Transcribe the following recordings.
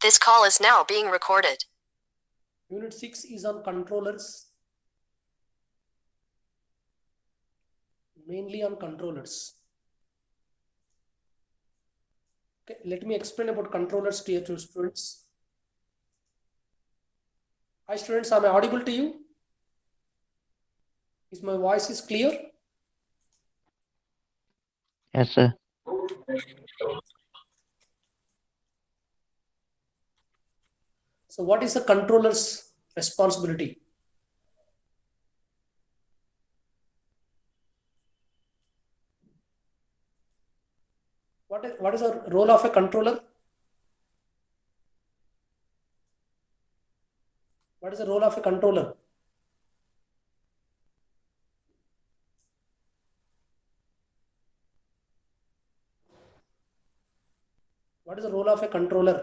This call is now being recorded. Unit 6 is on controllers, mainly on controllers. Okay, let me explain about controllers to you students. Hi students, am I audible to you? Is my voice is clear? Yes, sir. So what is the controller's responsibility? What is the role of a controller? What is the role of a controller? What is the role of a controller?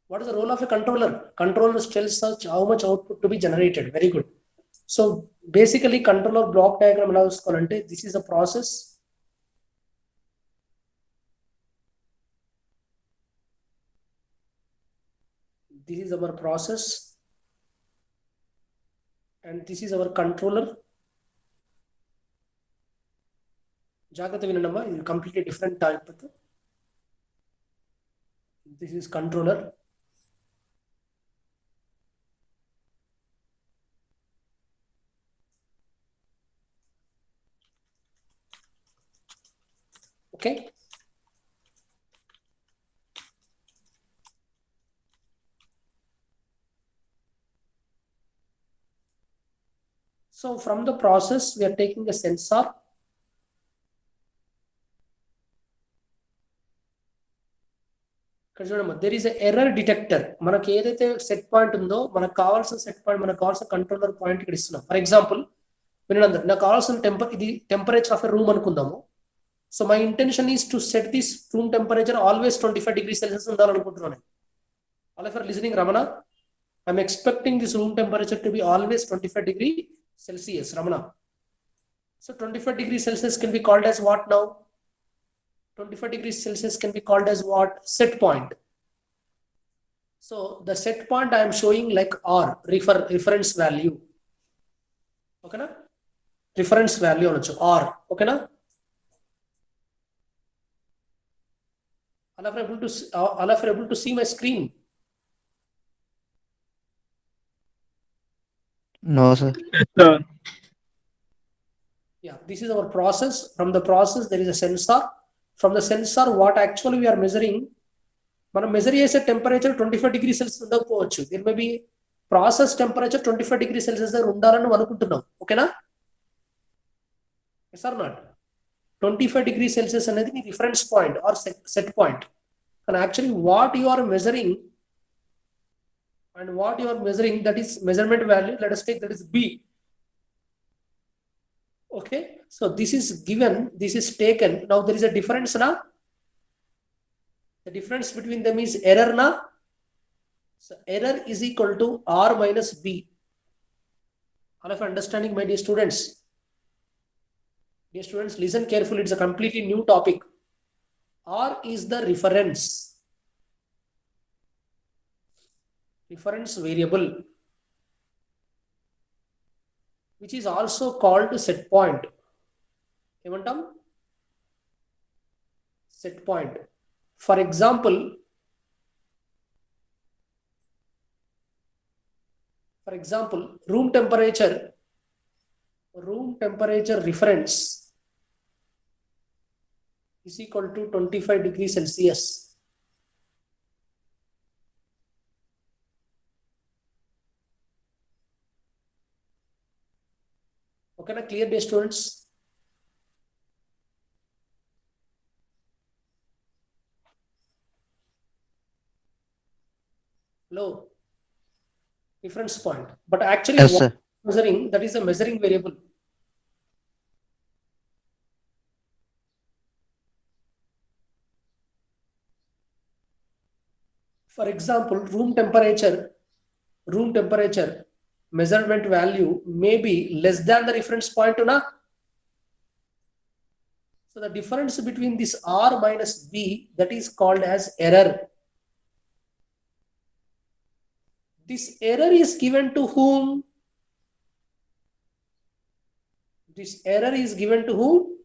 What is the role of a controller? Controller tells us how much output to be generated. Very good. So basically controller block diagram allows this is a process. This is our process and this is our controller. Jagrata vinanamma, is completely different type. This is controller. Okay. So from the process, we are taking a sensor. There is an error detector. మనకి ఏదైతే set point ఉందో మనకు కావాల్సిన set point మనకు కావాల్సిన controller point ఇక్కడ ఇస్తున్నాం. For example వినండి, నాకు కావాల్సిన ఇది టెంపరేచర్ ఆఫ్ ఎ రూమ్ అనుకుందాము. So my intention is to set this room temperature always 25 degrees Celsius ఉండాలనుకుంటున్నాను. All of listening Ramana, I'm expecting this room temperature to be always 25 degrees Celsius. Ramana. So 25 degrees Celsius can be called as what now? 25 degrees Celsius can be called as what? Set point. So the set point I am showing like R, reference value. Okay na? Reference value on R. Okay na? All of you able to see my screen? No, sir. Yeah, this is our process. From the process, there is a sensor. From the sensor, what actually we are measuring, మనం measure చేసే temperature 25 degrees Celsius ఉండకపోవచ్చు. దీని may be process temperature 25 degrees Celsius దగ్గర ఉండాలని అనుకుంటున్నాం. ఓకేనా? Yes or not? 25 degrees Celsius అనేది నీ reference point or set point. కానీ actually what you are measuring and what you are measuring, that is measurement value, let us take that is B. Okay, so this is given, this is taken. Now there is a difference na. The difference between them is error na. So error is equal to R minus B. All of understanding, my dear students? Dear students, listen carefully, it's a completely new topic. R is the reference variable, which is also called set point. Emantam? Set point. For example, room temperature reference is equal to 25 degrees Celsius. Okay, na clear day students? Hello, difference point. But actually, Yes, what sir. measuring, that is a measuring variable. For example, room temperature measurement value may be less than the reference point, na? So the difference between this R minus B, that is called as error. This error is given to whom? This error is given to whom?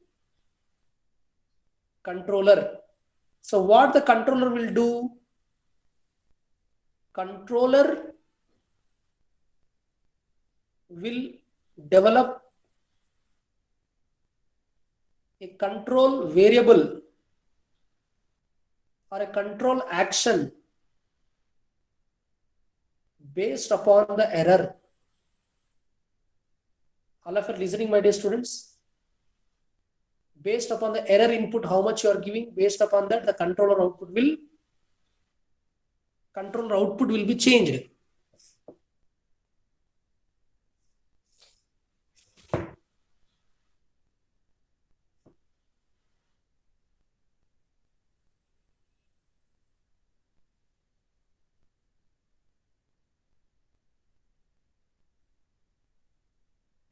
Controller. So what the controller will do? Controller will develop a control variable or a control action based upon the error. All of you listening, my dear students? Based upon the error input, how much you are giving, based upon that, the controller output will be changed.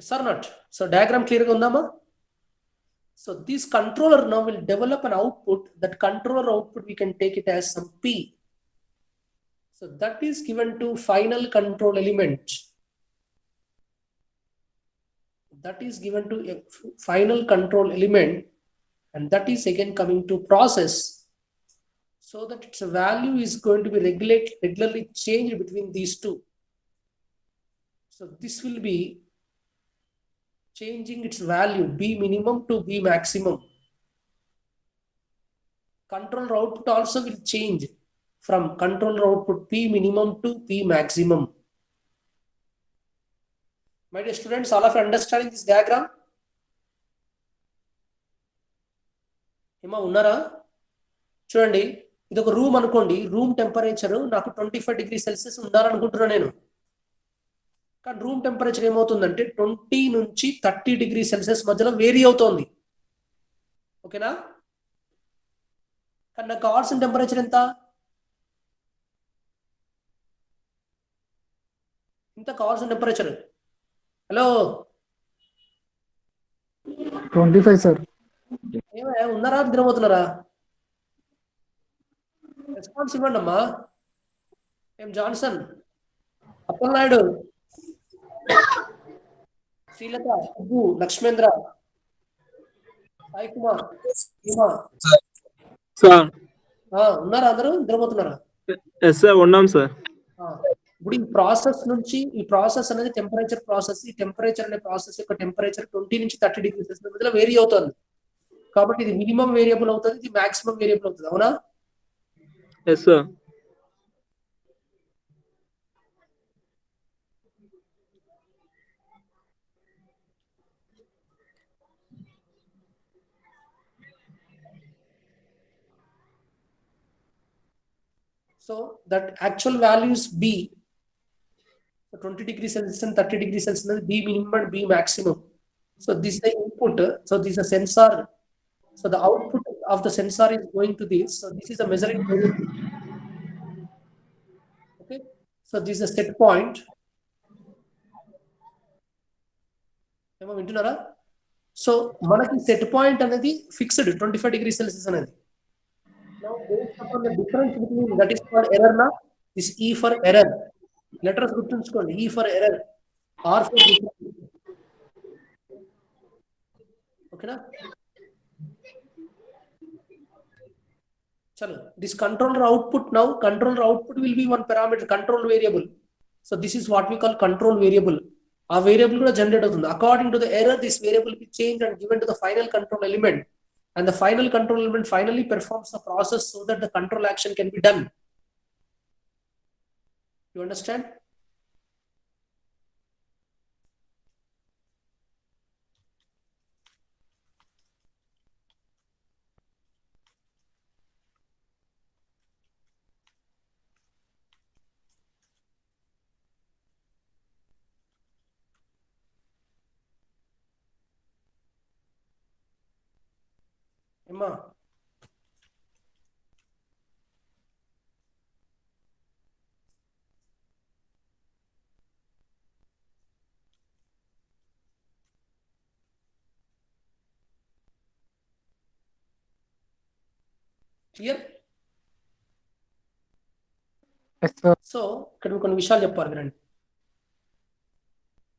Yes or not? So diagram clear ga undama? So this controller now will develop an output. That controller output, we can take it as some P. So that is given to final control element. That is given to a final control element, and that is again coming to process, so that its value is going to be regularly changed between these two. So this will be changing its value B minimum to B maximum. Controller output also will change from controller output P minimum to P maximum. My dear students, all of you understanding this diagram? ఏమా ఉన్నారా? చూడండి, ఇది ఒక room అనుకోండి. Room temperature నాకు 25 degree Celsius ఉండాలనుకుంటున్నా నేను. కానీ room temperature ఏమవుతుందంటే 20 నుంచి 30 డిగ్రీ సెల్సియస్ మధ్యలో వేరీ అవుతోంది. ఓకేనా? కానీ నాకు కావాల్సిన టెంపరేచర్ ఎంత? ఇంత కావాల్సిన టెంపరేచర్. Hello, 25 sir. ఏమయ్యా, ఉన్నారా, నిద్రపోతున్నారా? రెస్పాన్స్ ఇవ్వండి అమ్మా. ఏం జాన్సన్, అప్పలనాయుడు, శ్రీలత, సుబ్బు, లక్ష్మేంద్ర, సాయి కుమార్, భీమా, సార్ ఉన్నారా? అందరూ నిద్రపోతున్నారా? ఎస్ సార్, ఉన్నాం సార్. ఇప్పుడు ఈ ప్రాసెస్ నుంచి, ఈ ప్రాసెస్ అనేది టెంపరేచర్ ప్రాసెస్. ఈ టెంపరేచర్ అనే ప్రాసెస్ యొక్క టెంపరేచర్ 20 నుంచి 30 డిగ్రీ సెల్సియస్ మధ్యలో వేరీ అవుతుంది. కాబట్టి ఇది మినిమం వేరియబుల్ అవుతుంది, ఇది మాక్సిమం వేరియబుల్ అవుతుంది. అవునా? Yes sir. So that actual value is B. So 20 degrees Celsius and 30 degrees Celsius, B minimum and B maximum. So this is the input. So this is a sensor. So the output of the sensor is going to this. So this is a measuring variable. Okay. So this is a set point. ఏమో వింటున్నారా? So మనకి set point అనేది fixed 25 degree Celsius అనేది. Now based upon the difference between, that is called error na, this E for error. Letters గుర్తుంచుకోండి. E for error, R for difference. ఓకేనా? చలో, this controller output, now controller output will be one parameter, control variable. So this is what we call control variable. ఆ variable కూడా generate అవుతుంది. According to the error, this variable will be changed and given to the final control element, and the final control element finally performs the process so that the control action can be done. You understand? ఏమ్మా clear? Yes, sir. So ఇక్కడ కొన్ని విషయాలు చెప్పాలి వినండి.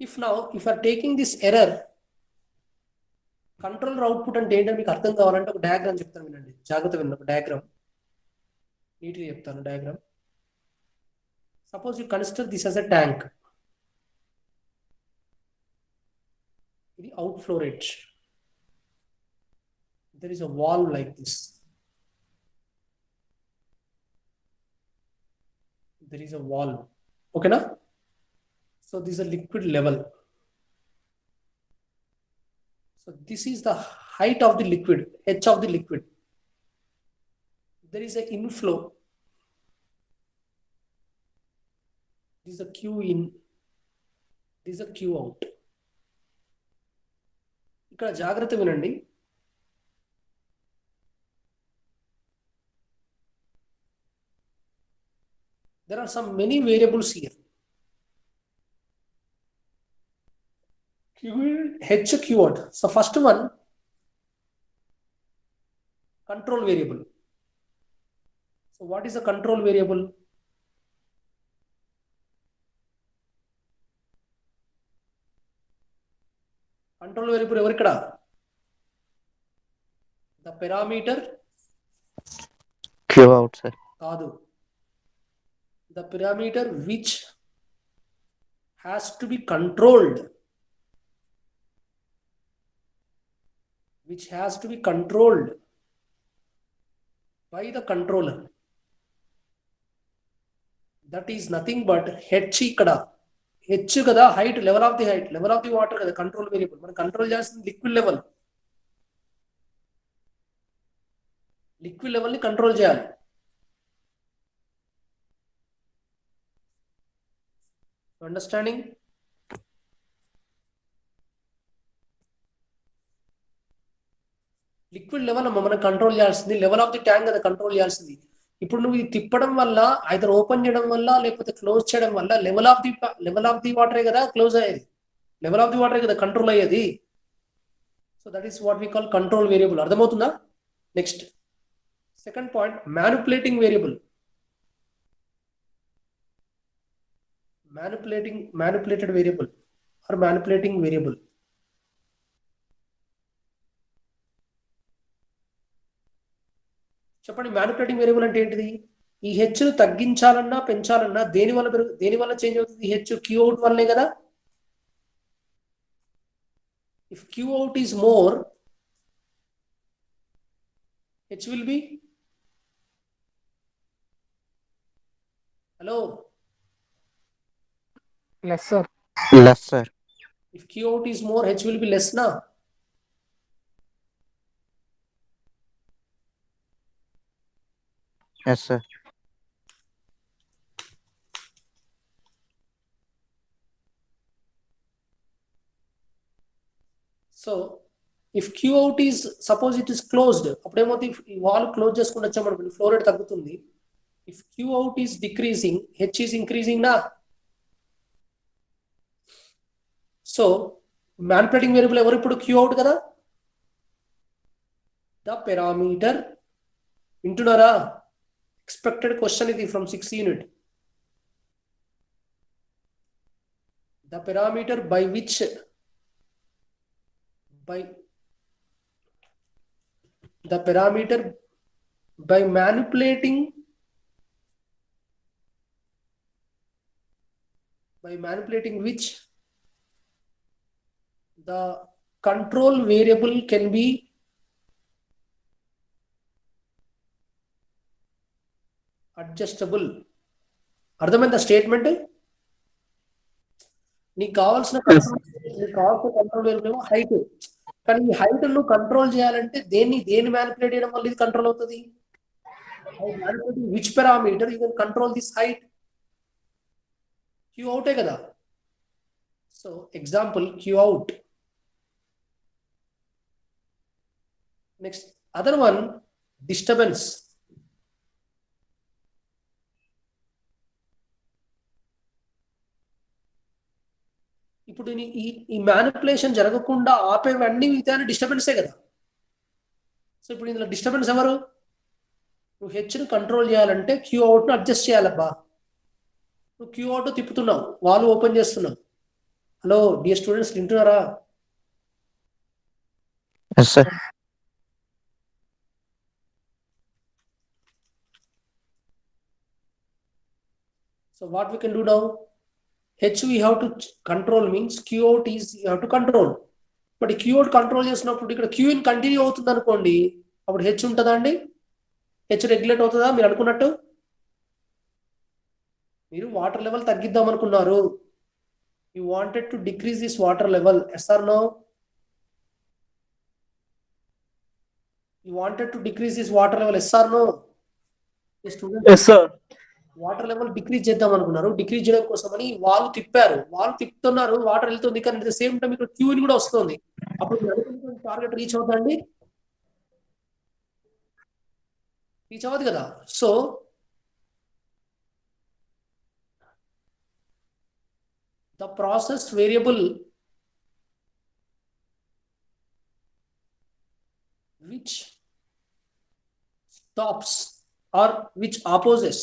If you are taking this error, controller output అంటే ఏంటో మీకు అర్థం కావాలంటే ఒక డయాగ్రామ్ చెప్తాను వినండి, జాగ్రత్త వినండి. ఒక డయాగ్రామ్ నీట్గా చెప్తాను. Diagram, suppose you consider this as a tank. ఇది outflow rate. There is a valve like this. There is a valve. Okay na? So this is a liquid level. So this is the height of the liquid, h of the liquid. There is a inflow. This is a Q in. This is a Q out. ఇక్కడ జాగ్రత్త వినండి. There are some many variables here. Q in, H, Q out. So first one, control variable. So what is the control variable? Control variable ఎవరు ఇక్కడ? The parameter Q out, sir. కాదు. The parameter which has to be controlled, by the controller. That is nothing but h ఇక్కడ. h కదా height, level of the water కదా control variable. మనం control చేస్తుంది liquid level ని control చేయాలి. Understanding? Liquid level మనం control చేయాల్సింది, level of the tank కదా కంట్రోల్ చేయాల్సింది. ఇప్పుడు నువ్వు ఇది తిప్పడం వల్ల, ఐదర్ ఓపెన్ చేయడం వల్ల లేకపోతే క్లోజ్ చేయడం వల్ల లెవెల్ ఆఫ్ ది వాటరే కదా క్లోజ్ అయ్యేది, లెవెల్ ఆఫ్ ది వాటరే కదా కంట్రోల్ అయ్యేది. So that is what we call control variable. అర్థమవుతుందా? Next second point, manipulating variable. manipulated variable or manipulating variable. చెప్పండి, మ్యానిపులేటింగ్ వేరియబుల్ అంటే ఏంటిది? ఈ హెచ్ ను తగ్గించాలన్నా పెంచాలన్నా దేని వల్ల చేంజ్ అవుతుంది? హెచ్ క్యూ అవుట్ వల్లనే కదా. If Q out is more, H will be, hello, Less, sir. Less, sir. if Q out is more, H will be less na. Yes, sir. So if Q out is, suppose it is closed, అప్పుడేమవుతుంది? ఈ wall close చేసుకుంటూ వచ్చామనుకోండి, flow rate తగ్గుతుంది. If Q out is decreasing, H is increasing na. So manipulating variable ఎవరు ఇప్పుడు? Queue out కదా. The parameter, వింటున్నారా? Expected question ఇది from 6th unit. The parameter by which, the parameter by manipulating which the control variable can be adjustable. అర్థమైందా statement? నీకు కావాల్సిన control variable ఏమో height, కానీ ఈ హైట్ ను కంట్రోల్ చేయాలంటే దేన్ని మ్యానిపులేట్ చేయడం వల్ల ఇది కంట్రోల్ అవుతుంది? Which parameter you can control this height? Q అవుటే కదా. So example Q out. Next Other one, disturbance. ఇప్పుడు ఈ మ్యానిపులేషన్ జరగకుండా ఆపేవన్నీ మిగతా డిస్టర్బెన్సే కదా. సో ఇప్పుడు ఇందులో డిస్టర్బెన్స్ ఎవరు? నువ్వు హెచ్ను కంట్రోల్ చేయాలంటే క్యూ అవుట్ను అడ్జస్ట్ చేయాలబ్బా. నువ్వు క్యూ అవుట్ తిప్పుతున్నావు, వాల్ ఓపెన్ చేస్తున్నావు. హలో డియర్ స్టూడెంట్స్, వింటున్నారా? Yes, sir. So what we can do now? H we have to control means Q out is you have to control. But Q out control చేసినప్పుడు ఇక్కడ Q in continue అవుతుంది అనుకోండి, అప్పుడు H ఉంటుందా అండి? H regulate అవుతుందా మీరు అనుకున్నట్టు? మీరు వాటర్ లెవెల్ తగ్గిద్దాం అనుకున్నారు. You wanted to decrease this water level. Yes or no? You wanted to decrease this water level. Yes or no? Yes, sir. Water level decrease చేద్దాం అనుకున్నారు. డిక్రీజ్ చేయడం కోసమని వాళ్ళు తిప్పారు, వాళ్ళు తిప్పుతున్నారు, వాటర్ వెళ్తుంది, కానీ అట్ ద సేమ్ టైం ఇక్కడ క్యూ కూడా వస్తుంది. అప్పుడు టార్గెట్ రీచ్ అవుతుందండి? రీచ్ అవ్వదు కదా. So the process variable which stops or which opposes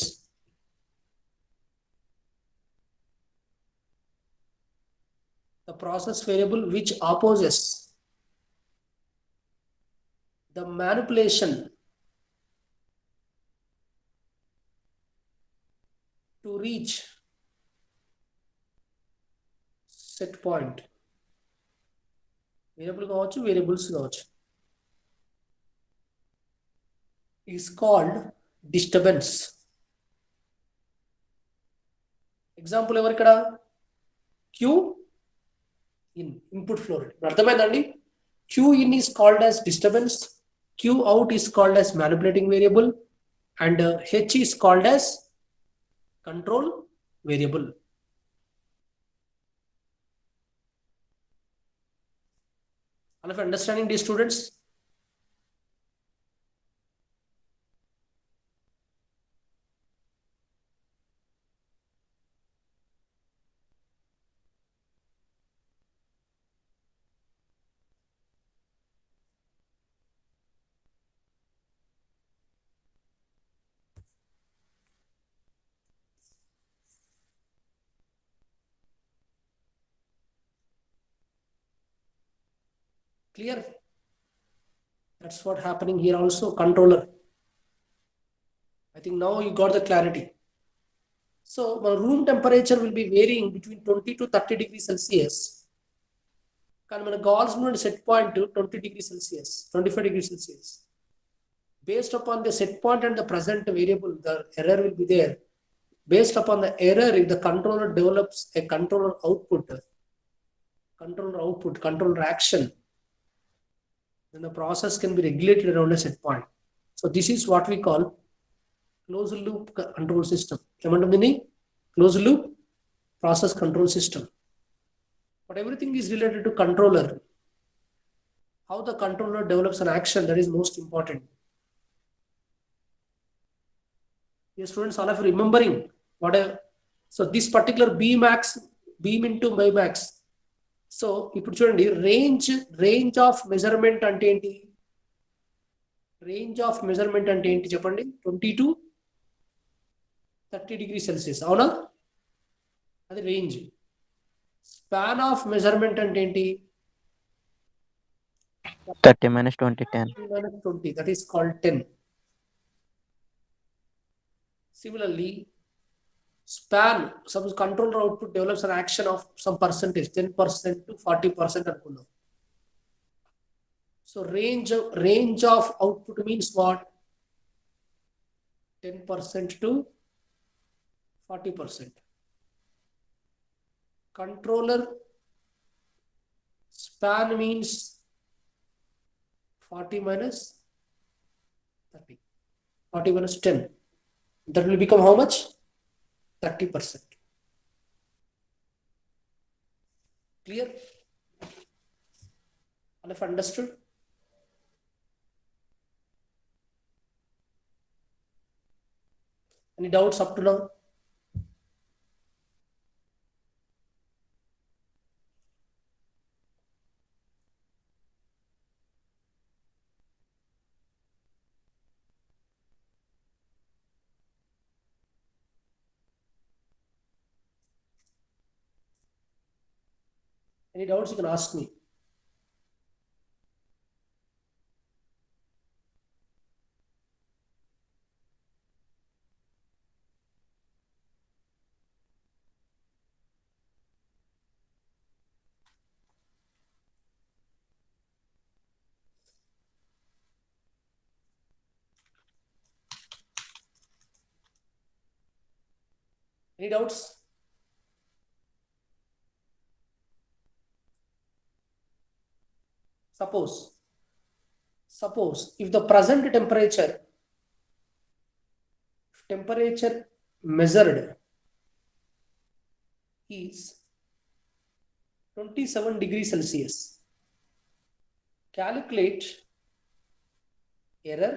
the process variable which opposes the manipulation to reach set point. Variable కావచ్చు, వేరియబుల్స్ కావచ్చు, is called disturbance. ఎగ్జాంపుల్ ఎవరు ఇక్కడ? Q in input flow rate. అర్థమైందండి? Q in is called as disturbance, Q out is called as manipulating variable, and H is called as control variable. All of you understanding, these students? Clear? That's what happening here also. Controller. I think now you got the clarity. So room temperature will be varying between 20 to 30 degrees Celsius. కానీ మన కావాల్సిన set point 20 degrees Celsius, 25 degrees Celsius. Based upon the set point and the present variable, the error will be there. Based upon the error, if the controller develops a controller controller action, then the process can be regulated around a set point. So this is what we call closed loop control system. ఏమంటుంది? Closed loop process control system. But everything is related to controller. How the controller develops an action, that is most important. Yes, students, all of you remembering what so this particular beam into Bmax. So ఇప్పుడు చూడండి, range of measurement అంటే ఏంటి? Range of measurement అంటే ఏంటి చెప్పండి? 20 to 30 degrees Celsius, అవునా? అది range. Span of measurement అంటే ఏంటి? 30 minus 20, 10. minus 20, that is called 10. Similarly, span, suppose controller output develops an action of some percentage, 10% to 40% అనుకుందాం. So range of output means what? 10% to 40%. Controller span means 40 minus 30. 40 minus 10. That will become how much? 30%. Clear? All of understood? Any doubts up to now? Any doubts you can ask me. Any doubts? Suppose if the present temperature measured is 27 degrees Celsius, calculate error.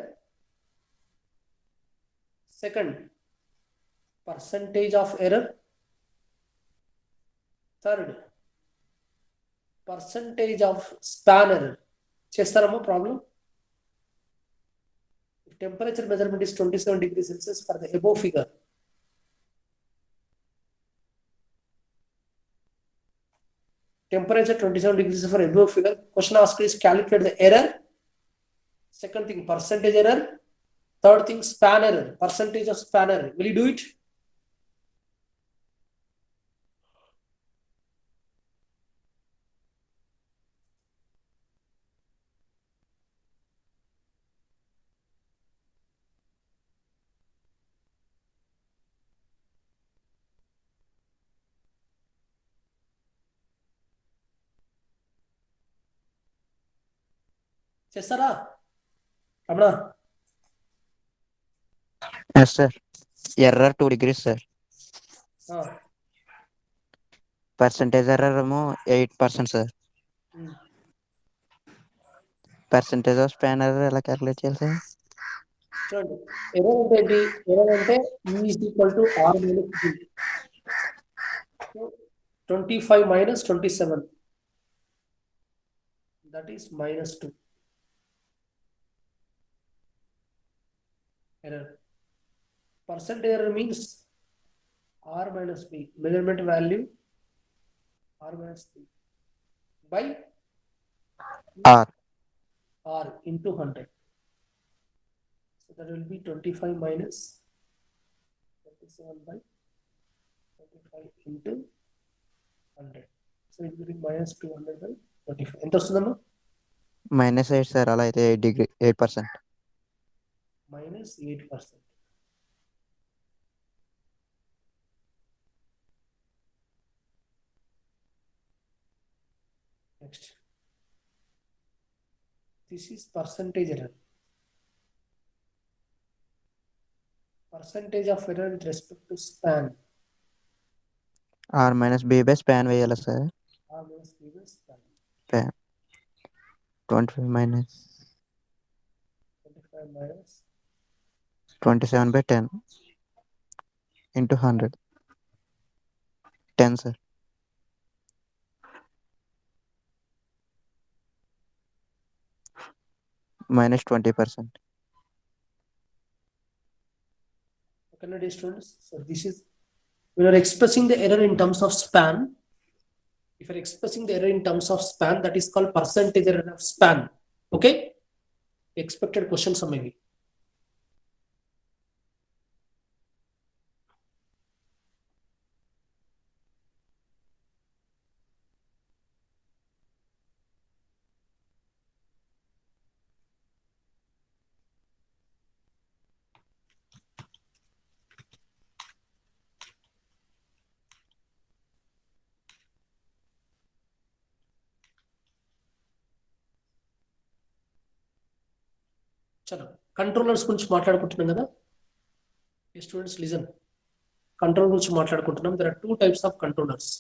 Second, percentage of error. Third, percentage of span error. Chestaramo problem. If temperature measurement is 27 degrees Celsius for the above figure, temperature 27 degrees for above figure, question asked is calculate the error. Second thing, percentage error. Third thing, span error, percentage of span error. Will you do it? చేస్తారా Ramana? Yes, sir. Error 2 degrees, sir. Percentage error 8%, sir. Percentage of span error ఎలా calculate చేయాలి, sir? చూడండి, error అంటే ఏంటి? Error అంటే E is equal to R minus B. 25 minus 27. That is -2. Error. Percent error means R minus B. Measurement value R minus B by R. R into 100. So that will be 25 minus 27 by 25 into 100. So it will be minus 200 by 25. ఎంత వస్తుందమ్మా? -8, sir. అలా అయితే 8%. Minus 8%. Next. This is percentage error. Percentage of error with respect to span. R minus B by span వేయాలా, sir? R minus B by span. Span. 25 minus 25 minus 27 by 10 into 100. 10, sir. Minus 20%. Okay, now dear students, so this is, we are expressing the error in terms of span. If you are expressing the error in terms of span, that is called percentage error of span. Okay, expected questions are maybe. చలో, controllers గురించి మాట్లాడుకుంటున్నాం కదా. Students listen, control గురించి మాట్లాడుకుంటున్నాం. There are two types of controllers.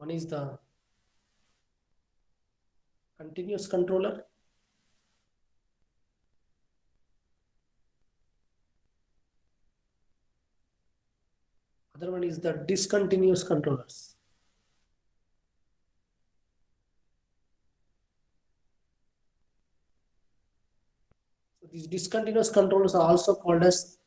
One is the continuous controller Other one is the discontinuous controllers. So these discontinuous controllers are also called as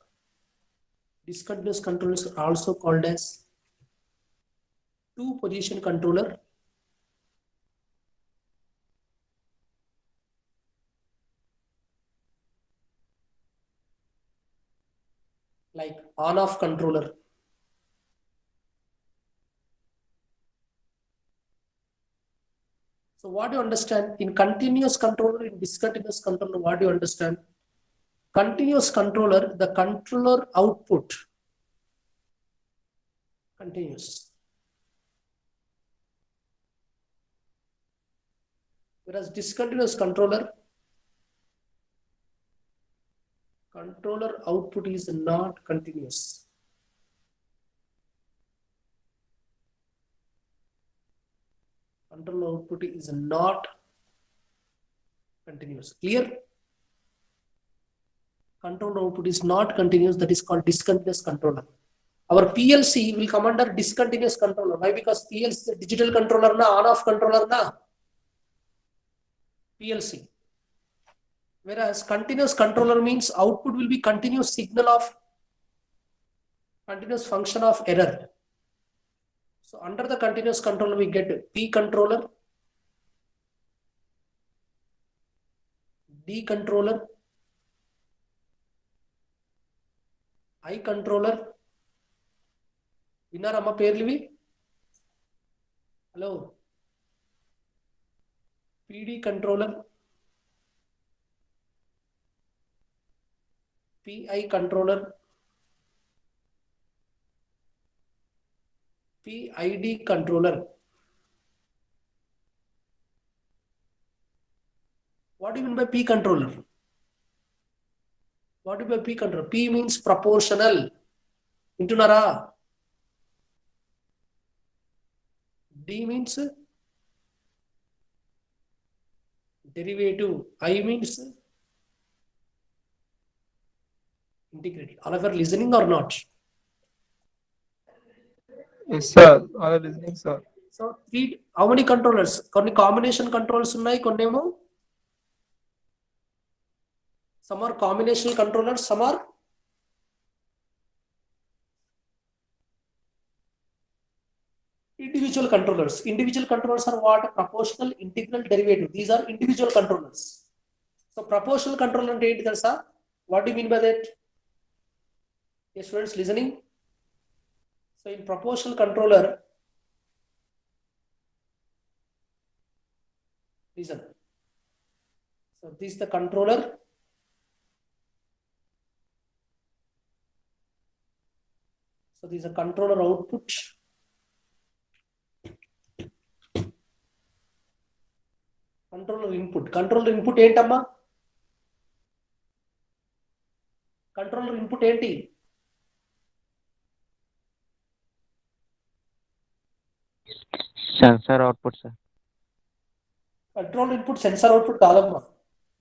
two position controller. Like on-off controller. So what do you understand in continuous controller, in discontinuous controller, what do you understand? Continuous controller, the controller output continuous. Whereas discontinuous controller output is not continuous. Controller output is not continuous. Clear? Controller output is not continuous. That is called discontinuous controller. Our PLC will come under discontinuous controller. Why? Because PLC is a digital controller na, on-off controller na. PLC. Whereas continuous controller means output will be continuous signal of continuous function of error. So under the continuous controller we get P controller, D controller, I controller. విన్నారమ్మ పేర్లువి? Hello, PD controller, PI controller, PID controller. What do you mean by P controller? What do you mean by P controller? P means proportional. Intunara? D means derivative. I means integrated. All of you are listening or not? Yes, sir. All are listening, sir. So how many controllers? కొన్ని combination controls ఉన్నాయి, కొన్ని ఏమో some are combinational controllers, some are individual controllers. Individual controllers are what? Proportional, integral, derivative. These are individual controllers. So proportional controller అంటే ఏంటి తెలుసా? What do you mean by that? Yes, students listening? So in proportional controller, listen. So this is the controller. So this is a controller output. Controller input. Controller input ఏంటమ్మా? Controller input ఏంటి? Sensor output sir. Controller input sensor output కాదమ్మా.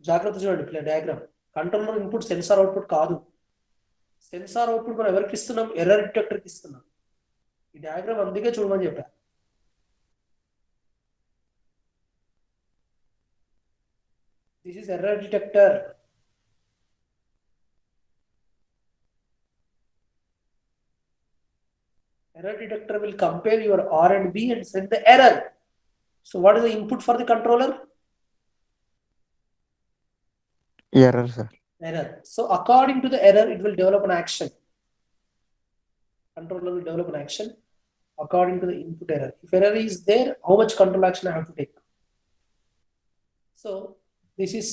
జాగ్రత్త చూడండి diagram. Controller input sensor output కాదు. Sensor output మనం ఎవరికి ఇస్తున్నాం? Error డిటెక్టర్కి ఇస్తున్నాం. ఈ డయాగ్రామ్ అందుకే చూడమని చెప్పా. This is error detector. Error detector will compare your R and B and send the error. So what is the input for the controller? Error sir. Error. So according to the error, it will develop an action. Controller will develop an action according to the input error. If error is there, how much control action I have to take? So this is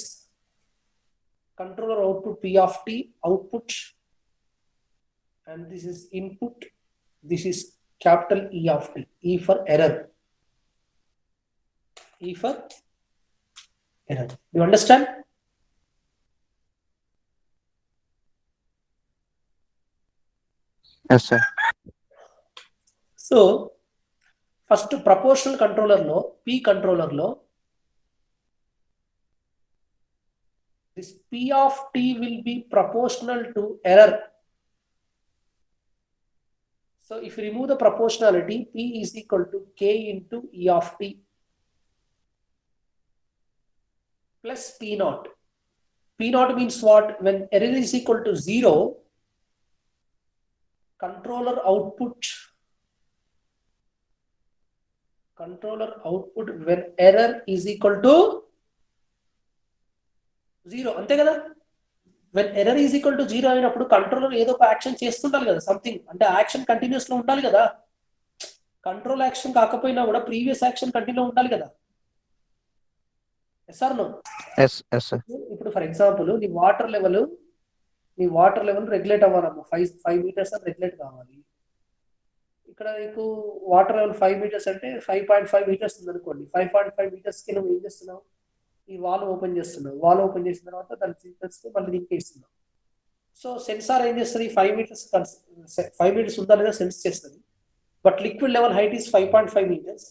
controller output P of T output, and this is input. This is capital E of T. E for error. E for error. Do you understand? Yes, sir. So first proportional controller lo, P controller lo, this P of T will be proportional to error. So if you remove the proportionality, P is equal to K into E of t plus P naught. P naught means what? When error is equal to 0, controller output when error is equal to 0. అంతే కదా? when error is equal to 0 అయినప్పుడు controller ఏదో ఒక action చేస్తుండాలి కదా, something. అంటే action continuous లో ఉండాలి కదా. కంట్రోల్ యాక్షన్ కాకపోయినా కూడా ప్రీవియస్ యాక్షన్ కంటిన్యూ ఉండాలి కదా. Yes or no? Yes sir. ఇప్పుడు ఫర్ ఎగ్జాంపుల్ నీ వాటర్ లెవెల్ రెగ్యులేట్ అవ్వాలమ్మా, 5 మీటర్స్ అని రెగ్యులేట్ కావాలి. ఇక్కడ నీకు వాటర్ లెవెల్ 5 మీటర్స్ అంటే 5.5 మీటర్స్ ఉంది అనుకోండి. 5.5 మీటర్స్ కి నువ్వు ఏం చేస్తున్నావు? ఈ వాల్ ఓపెన్ చేస్తున్నావు. వాల్ ఓపెన్ చేసిన తర్వాత దాని ఫీచర్స్ మళ్ళీ దింపేస్తున్నావు. సో సెన్సార్ ఏం చేస్తుంది? 5 మీటర్స్ ఉందా లేదా సెన్స్ చేస్తుంది. But liquid level height is 5.5 meters.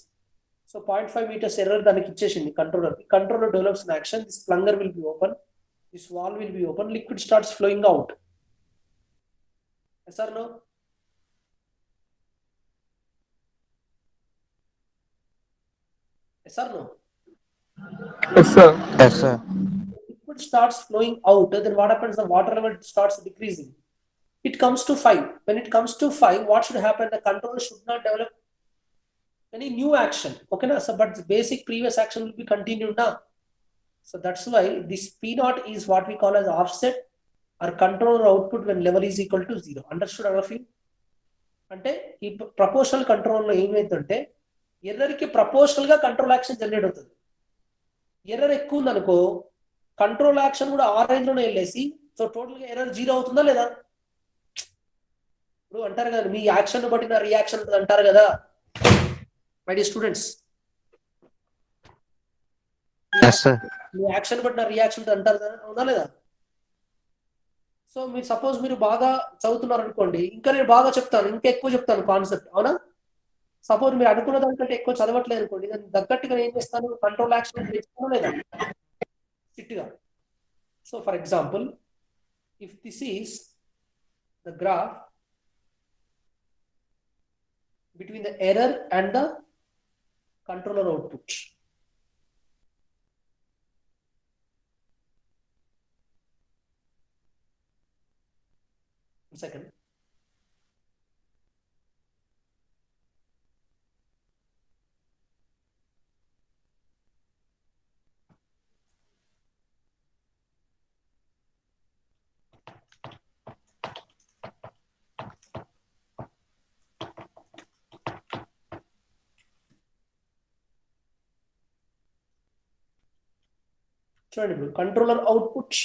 So 0.5 meters error దానికి ఇచ్చేసింది కంట్రోలర్కి. Controller develops an action. This plunger will be open, this valve will be open, liquid starts flowing out. Yes or no? Yes or no? Yes, sir. Yes sir. Liquid starts flowing out, then what happens? The water level starts decreasing. It comes to 5. When it comes to 5, what should happen? The controller should not develop any new action. Okay, na? So, but the basic previous action will be continued now. So that's why this P naught is what we call as offset or controller output when level is equal to 0. Understood all of you? అంటే ఈ proportional కంట్రోల్లో ఏమైందంటే ఎర్రర్కి proportional గా control action generate అవుతుంది. Error ఎక్కువ ఉందనుకో control action కూడా ఆ రేంజ్ లోనే వెళ్ళేసి సో టోటల్ గా ఎర్రర్ 0 అవుతుందా లేదా? ఇప్పుడు అంటారు కదా, మీ యాక్షన్ బట్టి నా రియాక్షన్ అంటారు కదా my dear students. Yes sir. మీ యాక్షన్ బట్టి నా రియాక్షన్ అంటారు కదా, అవునా లేదా? సో మీరు సపోజ్ మీరు బాగా చదువుతున్నారు అనుకోండి, ఇంకా నేను బాగా చెప్తాను, ఇంకా ఎక్కువ చెప్తాను కాన్సెప్ట్, అవునా? సపోజ్ మీరు అనుకున్న దానికంటే ఎక్కువ చదవట్లేదు అనుకోండి, దాన్ని తగ్గట్టుగా ఏం చేస్తాను? కంట్రోల్ యాక్షన్ తెచ్చుకోవడం లేదా స్ట్రిక్ట్గా. So for example, if this is the graph between the error and the controller output. One second. చూడండి, ఇప్పుడు controller output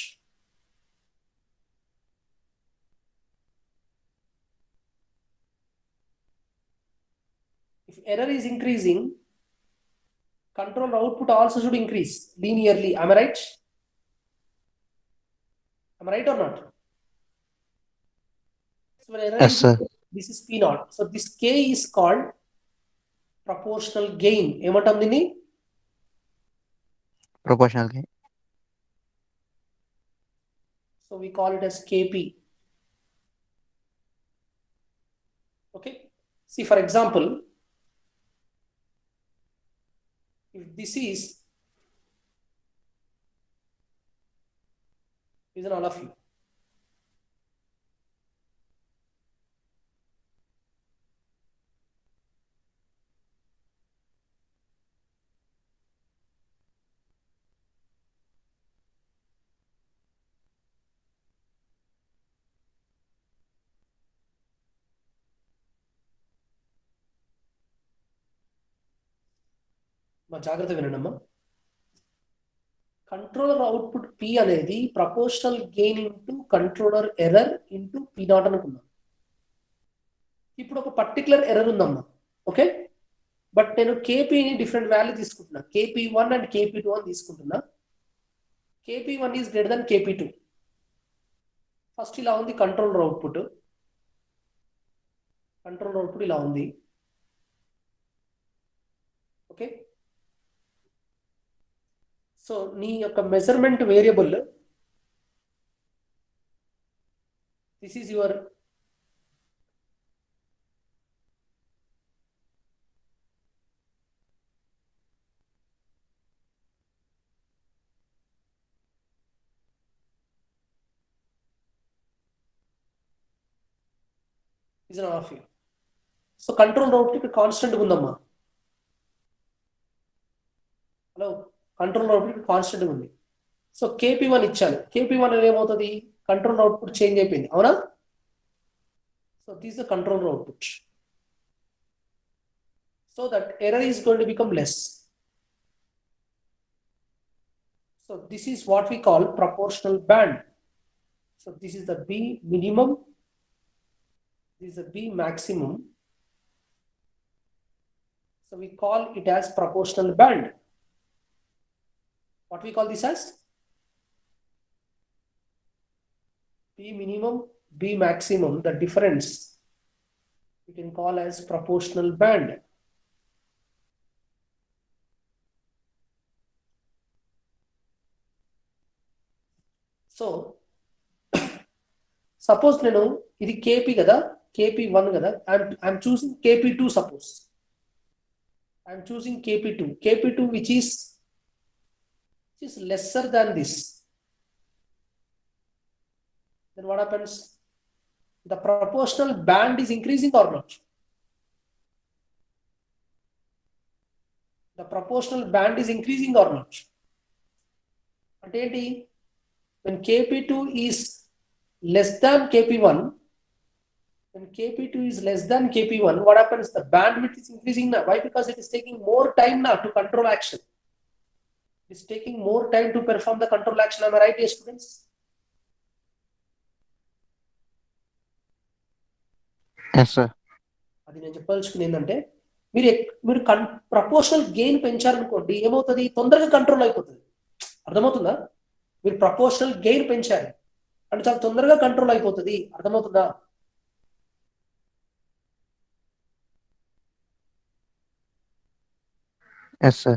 if error is increasing, controller output also should increase linearly. Am I right? Am I right or not? So when error Yes, is sir. this is P naught. So this K is called proportional gain. ఏమంటాం దీన్ని? Proportional కి. So we call it as KP. Okay. See, for example, if this is all of you. మా జాగ్రత్త వినండమ్మా. Controller output P అనేది proportional gain into controller error into P not అనుకున్నాం. ఇప్పుడు ఒక particular error ఉందమ్మా, ఓకే? బట్ నేను కేపీని different value తీసుకుంటున్నా. KP1 and KP2 అని తీసుకుంటున్నా. KP1 is greater than KP2. First ఇలా ఉంది కంట్రోలర్ అవుట్పుట్. ఇలా ఉంది, ఓకే? సో నీ యొక్క measurement variable, this is your is an off here. So control output ఇక్కడ కాన్స్టెంట్ ఉందమ్మా. హలో, కంట్రోల్ అవుట్పుట్ కాన్స్టెంట్ ఉంది. సో KP1 ఇచ్చాను. KP1 అనేది ఏమవుతుంది, కంట్రోల్ అవుట్పుట్ చేంజ్ అయిపోయింది, అవునా? So this the control output. So that error is going to become less. So this is what we call proportional band. So this is the B minimum, this is the B maximum. So we call it as proportional band. What we call this as? B minimum, B maximum, the difference we can call as proportional band. So suppose నేను ఇది KP కదా, KP1 కదా, I'm choosing KP2 suppose. I'm choosing KP2 which is lesser than this. Then what happens? The proportional band is increasing or not? The proportional band is increasing or not? అంటే ఏంటి? When KP2 is less than KP1, when KP2 is less than KP1, what happens? The bandwidth is increasing now. Why? Because it is taking more time now to control action. It is taking more time to perform the control action. Am I right, dear students? Yes, sir. అది నేను చెప్పాల్సుకుని ఏంటంటే, మీరు proportional gain పెంచారనుకోండి, ఏమవుతుంది, తొందరగా control అయిపోతుంది. అర్థమవుతుందా? మీరు proportional gain పెంచారు అంటే చాలా తొందరగా కంట్రోల్ అయిపోతుంది. అర్థమవుతుందా? Yes, sir.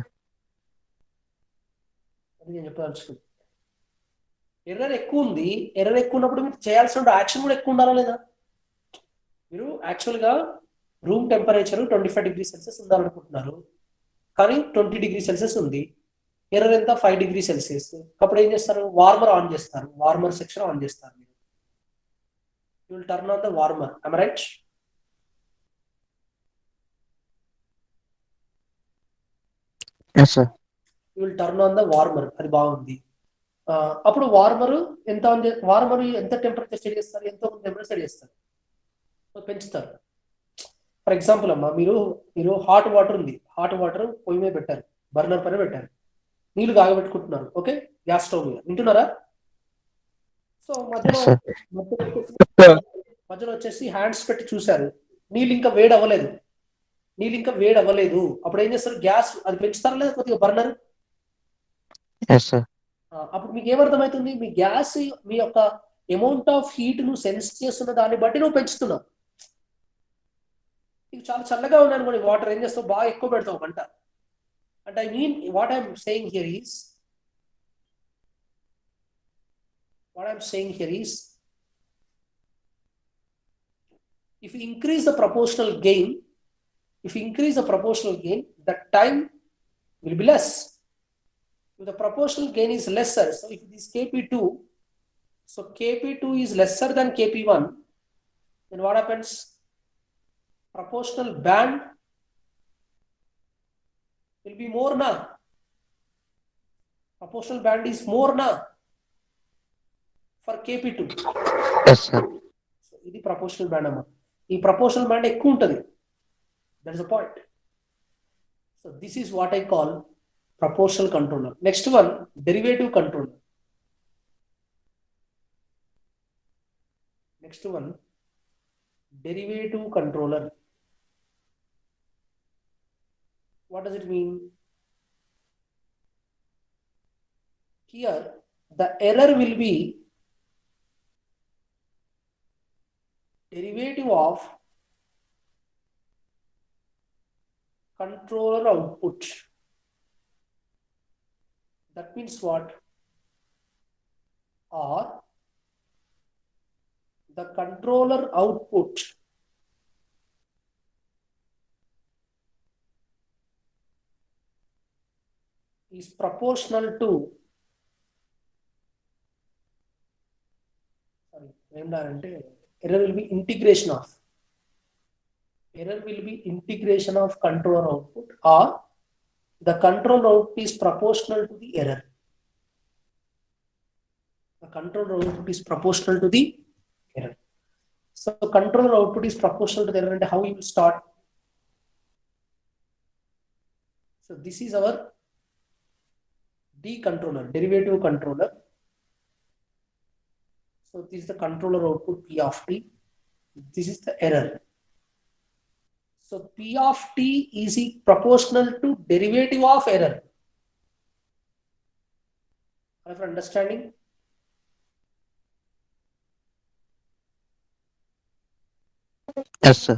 అది నేను చెప్పాల్సుకుంది. ఎర్రర్ ఎక్కువ ఉంది, ఎర్రర్ ఎక్కువ ఉన్నప్పుడు మీరు చేయాల్సిన యాక్షన్ కూడా ఎక్కువ ఉండాలా లేదా? మీరు యాక్చువల్గా రూమ్ టెంపరేచర్ 25 degrees Celsius ఉండాలనుకుంటున్నారు, కానీ 20 degrees Celsius ఉంది. ఎర్రర్ ఎంత? 5 degrees Celsius. అప్పుడు ఏం చేస్తారు? వార్మర్ ఆన్ చేస్తారు, వార్మర్ సెక్షన్ ఆన్ చేస్తారు. You will turn on the warmer. Am I right? Yes, sir. You will turn on the warmer. అది బాగుంది. అప్పుడు వార్మర్ ఎంత టెంపరేచర్ సెట్ చేస్తారు, ఎంత టెంపరేచర్ సెట్ చేస్తారు, పెంచుతారు. ఫర్ ఎగ్జాంపుల్ అమ్మా, మీరు హాట్ వాటర్ ఉంది, హాట్ వాటర్ పొయ్యి మీద పెట్టారు, బర్నర్ పైన పెట్టారు, నీళ్లు కాగబెట్టుకుంటున్నారు, ఓకే, గ్యాస్ స్టవ్ మీద, వింటున్నారా? సో మధ్యలో వచ్చేసి హ్యాండ్స్ పెట్టి చూశారు, నీళ్ళు ఇంకా వేడి అవ్వలేదు. అప్పుడు ఏం చేస్తారు? గ్యాస్ అది పెంచుతారా లేదా కొద్దిగా బర్నర్? Yes, sir. అప్పుడు మీకు ఏమర్థమవుతుంది? మీ గ్యాస్ మీ యొక్క అమౌంట్ ఆఫ్ హీట్ ను సెన్స్ చేస్తున్న దాన్ని బట్టి నువ్వు పెంచుతున్నావు. ఇది చాలా చల్లగా ఉన్నాను అనుకోండి, వాటర్ ఏం చేస్తావు? బాగా ఎక్కువ పెడతావు మంట. అంటే I mean what I'm saying here is if you increase the proportional gain, the time will be less. If the proportional gain is lesser, so if this KP2, so KP2 is lesser than KP1, then what happens? Proportional band will be more now. Proportional band is more now for KP2. Yes, sir. So ఇది proportional band అమ్మా. ఈ proportional band ఎక్కువ ఉంటుంది. That is the point. So this is what I call proportional controller. Next one, derivative controller. What does it mean? Here the error will be derivative of controller output. That means what? Or the controller output is proportional to, error will be integration of error will be integration of controller output, or the control output is proportional to the error. The controller output is proportional to the error. So controller output is proportional to the error, and how you will start? So this is our D controller, derivative controller. So this is the controller output P of t. This is the error. So P of t is proportional to derivative of error. For understanding? Yes, sir.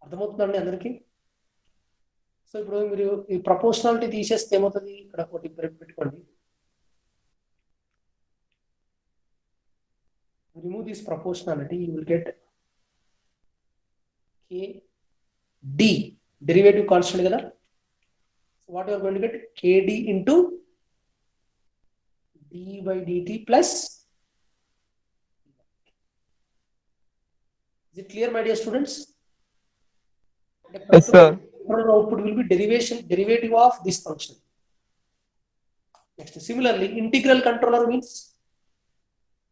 అర్థమవుతుందండి అందరికి? So ఇప్పుడు మీరు ఈ proportionality తీసేస్తే ఏమవుతుంది? ఇక్కడ ఒకటి పెట్టుకోండి. Remove this proportionality, you will get kd, derivative constant కదా. So what you are going to get? Kd into d by dt plus. Is it clear, my dear students? Yes, sir. Control output will be derivative of this function. Next, similarly, integral controller means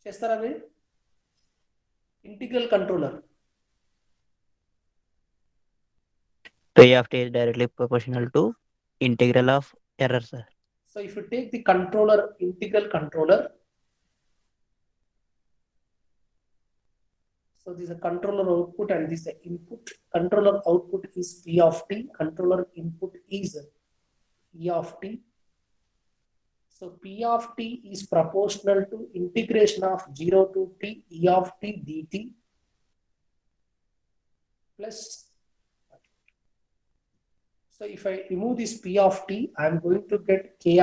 చేస్తారా మీరు? Integral controller. P of t is directly proportional to integral of error, sir. So if you take the controller, integral controller, so this is a controller output and this is the input. Controller output is P of t, controller input is E of t. So P of t is proportional to integration of 0 to t E of t dt plus. So if I remove this P of t, I am going to get Ki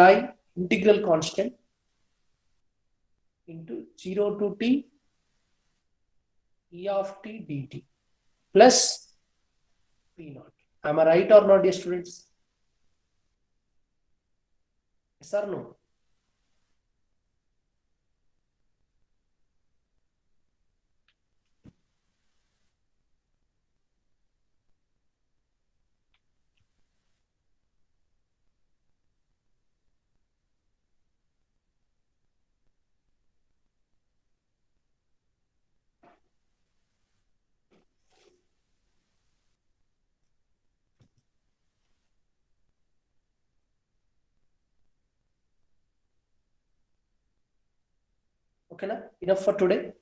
integral constant into 0 to t E of t dt plus P naught. Am I right or not, dear students? Yes or no? Okay, na? Enough for today.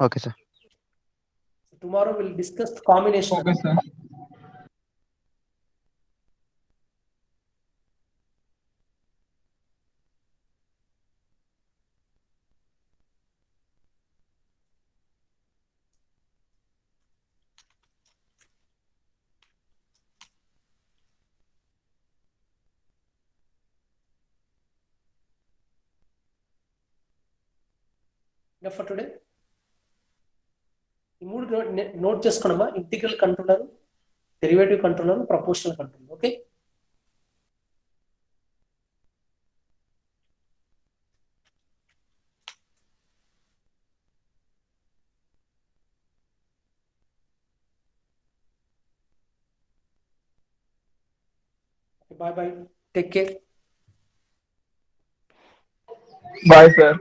Okay, sir. So tomorrow we'll discuss the combination. Okay, sir. Enough for today. ఈ మూడు note చేసుకున్నామా? Integral controller, derivative controller, proportional controller. Okay, bye bye. Take care. Bye, sir.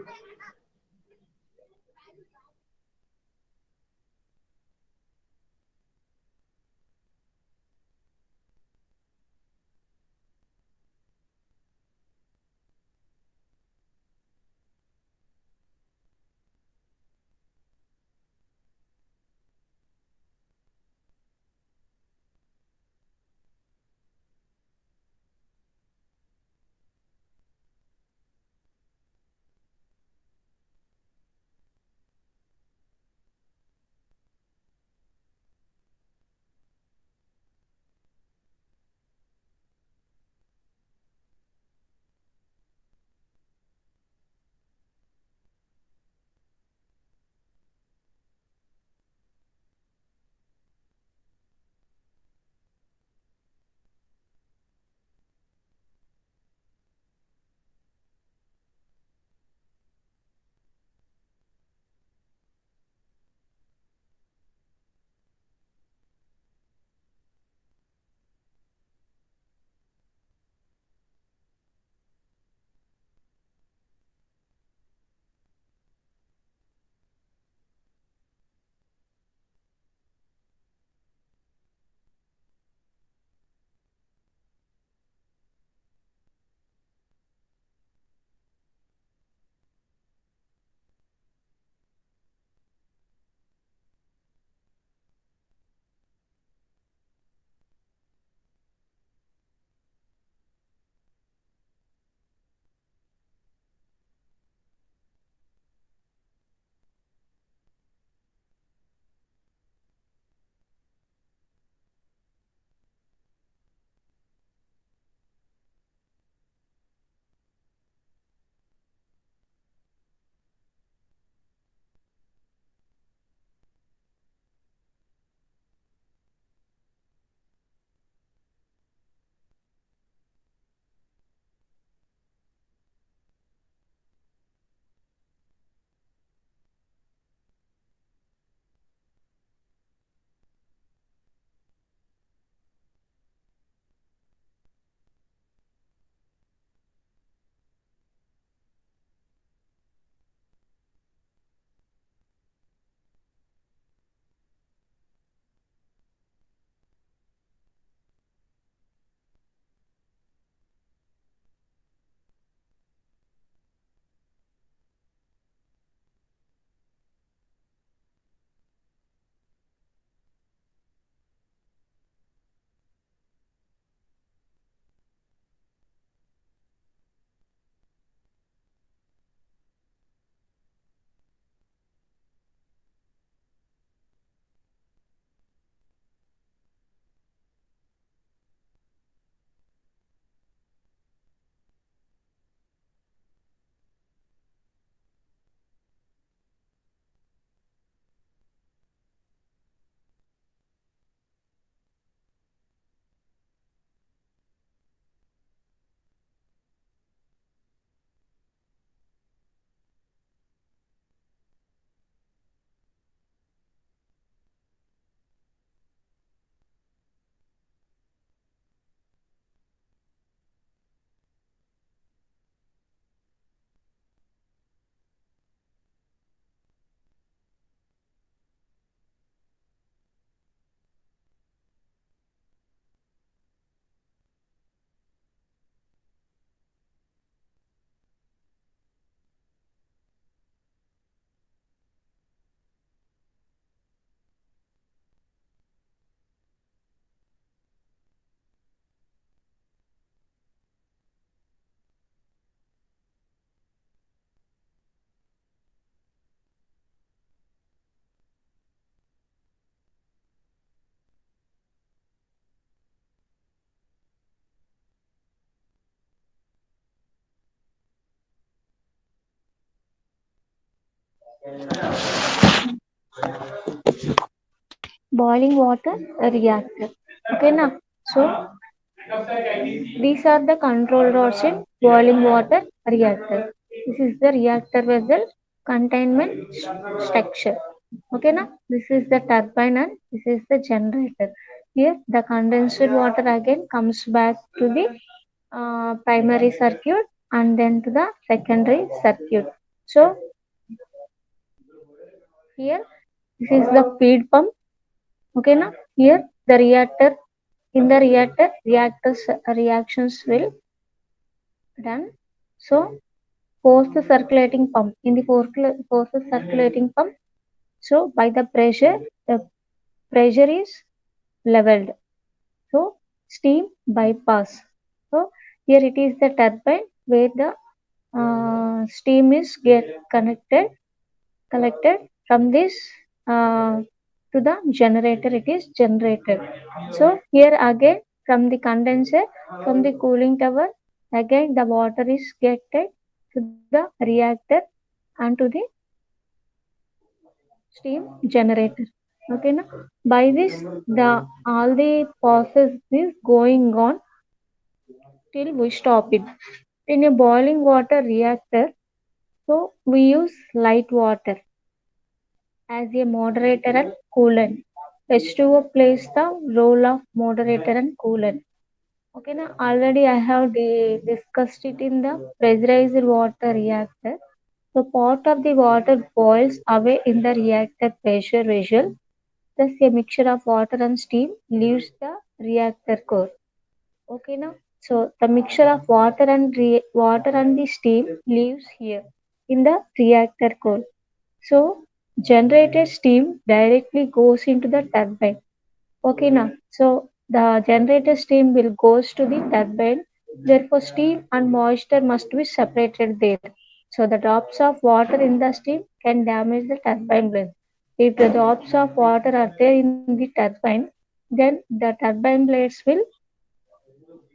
Boiling water reactor. Okay, now so these are the control rods in boiling water reactor. This is the reactor vessel containment structure. Okay, now this is the turbine and this is the generator. Here the condensed water again comes back to the primary circuit and then to the secondary circuit. So here this is the feed pump. Okay, now here the reactor, in the reactor reactions will done. So force circulating pump, in the force circulating pump, so by the pressure is leveled, so steam bypass. So here it is the turbine where the steam is get collected from this to the generator, it is generated. So here again from the condenser, from the cooling tower, again the water is getted to the reactor and to the steam generator. Okay, now by this the all the process is going on till we stop it. In a boiling water reactor, so we use light water as a moderator and coolant. H2O plays the role of moderator and coolant. Okay, now already I have discussed it in the pressurized water reactor. So part of the water boils away in the reactor pressure vessel. Thus a mixture of water and steam leaves the reactor core. Okay, now so the mixture of water and the steam leaves here in the reactor core. So generated steam directly goes into the turbine. Okay, now so the generated steam will goes to the turbine. Therefore, steam and moisture must be separated there. So the drops of water in the steam can damage the turbine blades. If the drops of water are there in the turbine, then the turbine blades will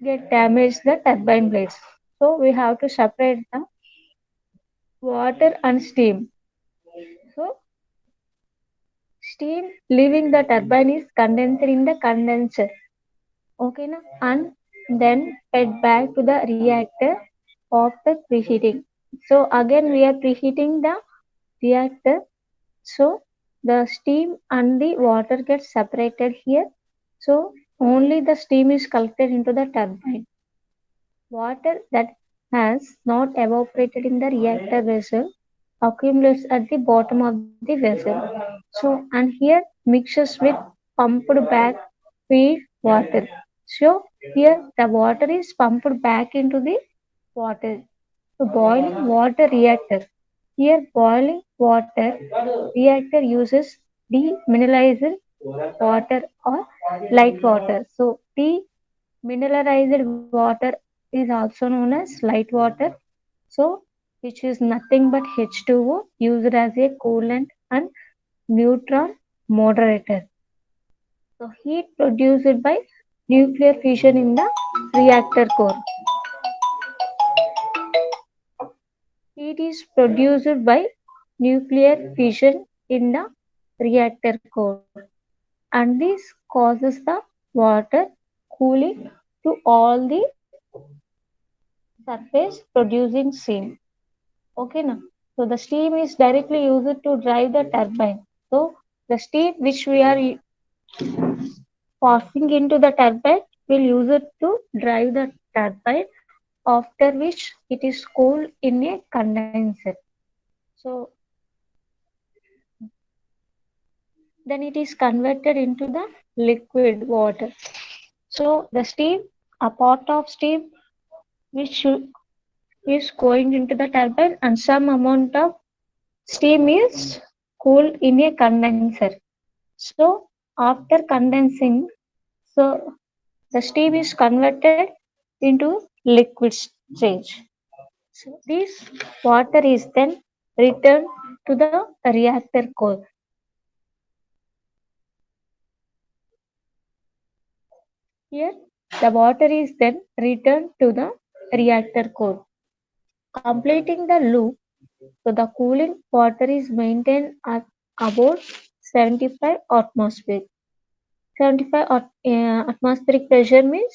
get damaged, the turbine blades. So we have to separate the water and steam. So steam leaving the turbine is condensed in the condenser. Okay, na? And then fed back to the reactor after preheating. So again we are preheating the reactor. So the steam and the water get separated here. So only the steam is collected into the turbine. Water that has not evaporated in the reactor vessel accumulates at the bottom of the vessel. So and here mixes with pumped back feed water. So here the water is pumped back into the water. So boiling water reactor. Here boiling water reactor uses demineralized water or light water. So demineralized water is also known as light water. So which is nothing but H2O used as a coolant and neutron moderator. So heat produced by nuclear fission in the reactor core. Heat is produced by nuclear fission in the reactor core, and this causes the water cooling to all the surface producing steam. Okay, now so the steam is directly used to drive the turbine. So the steam which we are passing into the turbine will use it to drive the turbine, after which it is cooled in a condenser. So then it is converted into the liquid water. So the steam, a part of steam which is going into the turbine, and some amount of steam is cooled in a condenser. So after condensing, so the steam is converted into liquid stage. So this water is then returned to the reactor core. Here the water is then returned to the reactor core. Completing the loop, so the cooling water is maintained at about 75 atmosphere. 75 atmospheric pressure means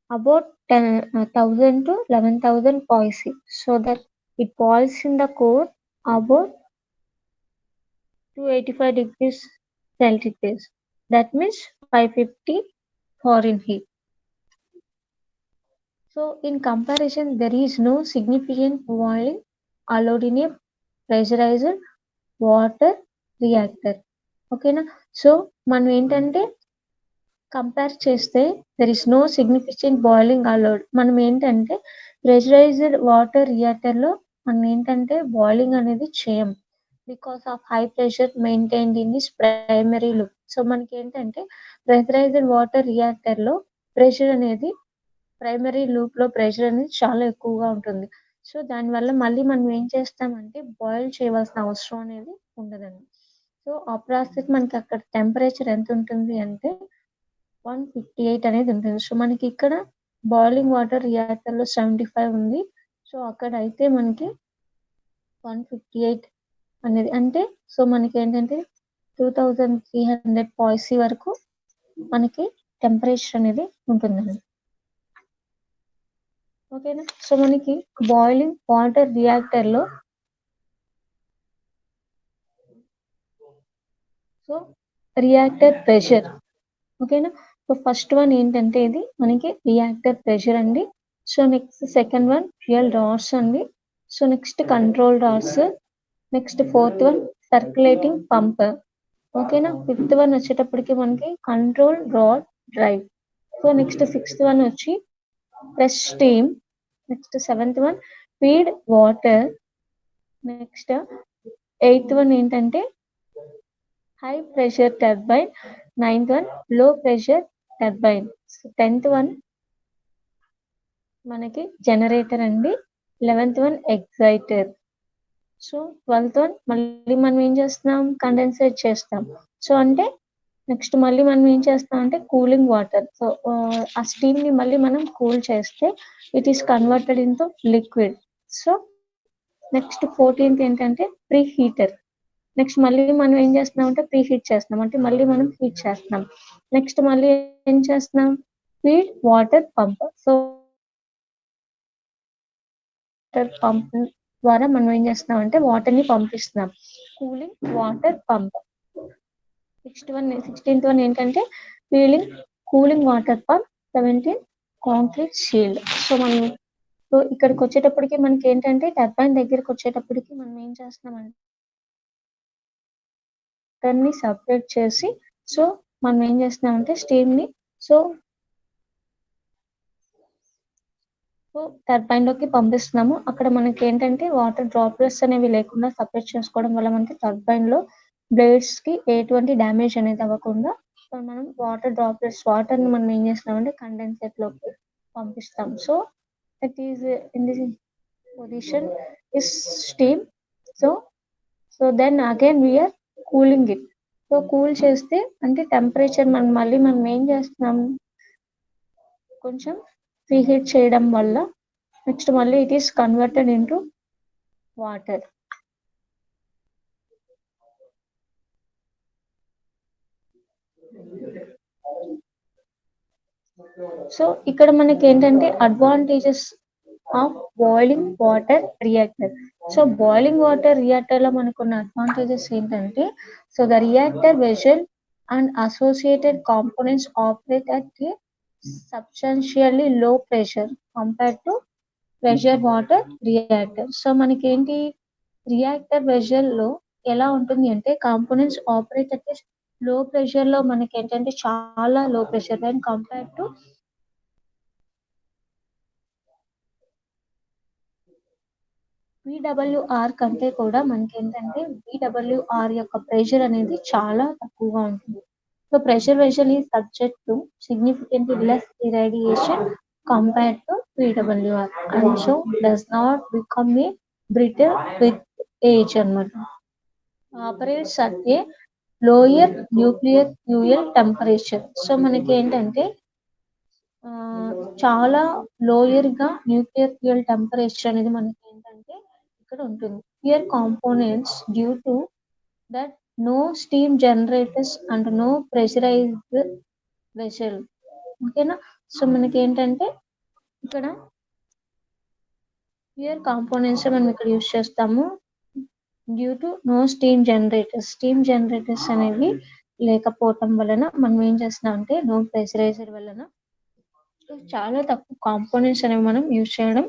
about 10,000 to 11,000 poise, so that it boils in the core about 285 degrees Celsius. That means 550 foreign heat. So in comparison, there is no significant boiling allowed in a pressurized water reactor. ఓకేనా. So మనం ఏంటంటే compare చేస్తే there is no significant boiling allowed. మనం ఏంటంటే pressurised water రియాక్టర్లో మనం ఏంటంటే boiling అనేది చేయం because of high pressure maintained in this primary loop. So మనకి ఏంటంటే ప్రెషరైజ్డ్ వాటర్ రియాక్టర్లో ప్రెషర్ అనేది ప్రైమరీ లూప్ లో ప్రెషర్ అనేది చాలా ఎక్కువగా ఉంటుంది. సో దానివల్ల మళ్ళీ మనం ఏం చేస్తామంటే బాయిల్ చేయవలసిన అవసరం అనేది ఉండదండి. సో అప్రాక్సిమేట్ మనకి అక్కడ టెంపరేచర్ ఎంత ఉంటుంది అంటే 158 అనేది ఉంటుంది. సో మనకి ఇక్కడ బాయిలింగ్ వాటర్ రియాక్టర్ లో 75 ఉంది. సో అక్కడ అయితే మనకి 158 అనేది అంటే సో మనకి ఏంటంటే 2300 పాయిసీ వరకు మనకి టెంపరేచర్ అనేది ఉంటుందండి. ఓకేనా. సో మనకి బాయిలింగ్ వాటర్ రియాక్టర్ లో సో రియాక్టర్ ప్రెషర్. ఓకేనా. సో ఫస్ట్ వన్ ఏంటంటే ఇది మనకి రియాక్టర్ ప్రెషర్ అండి. So next second one fuel rods అండి. So next control rods. Next fourth one circulating pump. ఓకేనా. ఫిఫ్త్ వన్ వచ్చేటప్పటికి మనకి control rod drive. So next sixth one వచ్చి press steam. Next seventh one feed water. Next eighth one ఏంటంటే high pressure turbine. Ninth one low pressure turbine. 10th one మనకి generator అండి. 11th one ఎగ్జైటర్. So 12th one మళ్ళీ మనం ఏం చేస్తున్నాం condensate చేస్తాం. So అంటే నెక్స్ట్ మళ్ళీ మనం ఏం చేస్తాం అంటే కూలింగ్ వాటర్. సో ఆ స్టీమ్ ని మళ్ళీ మనం కూల్ చేస్తే it is converted in to liquid. So next 14th ఏంటంటే ప్రీ హీటర్. నెక్స్ట్ మళ్ళీ మనం ఏం చేస్తున్నాం అంటే ప్రీ హీట్ చేస్తున్నాం అంటే మళ్ళీ మనం హీట్ చేస్తున్నాం. నెక్స్ట్ మళ్ళీ ఏం చేస్తున్నాం feed water pump. So water pump ద్వారా మనం ఏం చేస్తున్నాం అంటే వాటర్ ని పంపిస్తున్నాం. Cooling water pump. 16th one ఏంటంటే cooling water pump. 17 concrete shield. So మనం సో ఇక్కడికి వచ్చేటప్పటికి మనకి ఏంటంటే టర్బైన్ దగ్గరికి వచ్చేటప్పటికి మనం ఏం చేస్తున్నాం అంటే వాటర్ని సపరేట్ చేసి సో మనం ఏం చేస్తున్నాం అంటే స్టీమ్ ని సో టర్బైన్ లోకి పంపిస్తున్నాము. అక్కడ మనకి ఏంటంటే వాటర్ డ్రాప్లెట్స్ అనేవి లేకుండా సపరేట్ చేసుకోవడం వల్ల మనకి టర్బైన్ లో బ్లేడ్స్ కి ఎటువంటి డ్యామేజ్ అనేది అవ్వకుండా సో మనం వాటర్ డ్రాప్లెట్స్ వాటర్ ని మనం ఏం చేస్తున్నాం అంటే కండెన్సేట్ లోకి పంపిస్తాం. So it is in this position is steam. So then again we're cooling it. So cool చేస్తే అంటే టెంపరేచర్ మనం ఏం చేస్తున్నాం కొంచెం ప్రీహీట్ చేయడం వల్ల నెక్స్ట్ మళ్ళీ it is converted into water. So ఇక్కడ మనకి ఏంటంటే advantages of boiling water reactor. So boiling water reactor లో మనకున్న అడ్వాంటేజెస్ ఏంటంటే so the reactor vessel and associated components operate at a substantially low pressure compared to pressure water reactor. So మనకి ఏంటి reactor vessel లో ఎలా ఉంటుంది అంటే components operate at low pressure లో మనకి ఏంటంటే చాలా low pressure when compared to VWR కంటే కూడా మనకి ఏంటంటే VWR యొక్క ప్రెషర్ అనేది చాలా తక్కువగా ఉంటుంది. So pressure vessel is subject to significantly less irradiation compared to VWR and so does not become a brittle with age అన్నమాట. Operates at a lower nuclear fuel temperature. So మనకి ఏంటంటే చాలా lower గా nuclear fuel temperature అనేది మనకి ఏంటంటే ఇక్కడ ఉంటుంది. Here components due to that no steam generators and no pressurized vessel. ఓకేనా. సో మనకి ఏంటంటే ఇక్కడ here components మనం ఇక్కడ యూస్ చేస్తాము due to know steam generators. Steam generators అనేవి లేకపోవటం వలన మనం ఏం చేస్తున్నాం అంటే నో ప్రెషరైజర్ వలన చాలా తక్కువ కాంపోనెంట్స్ అనేవి మనం యూజ్ చేయడం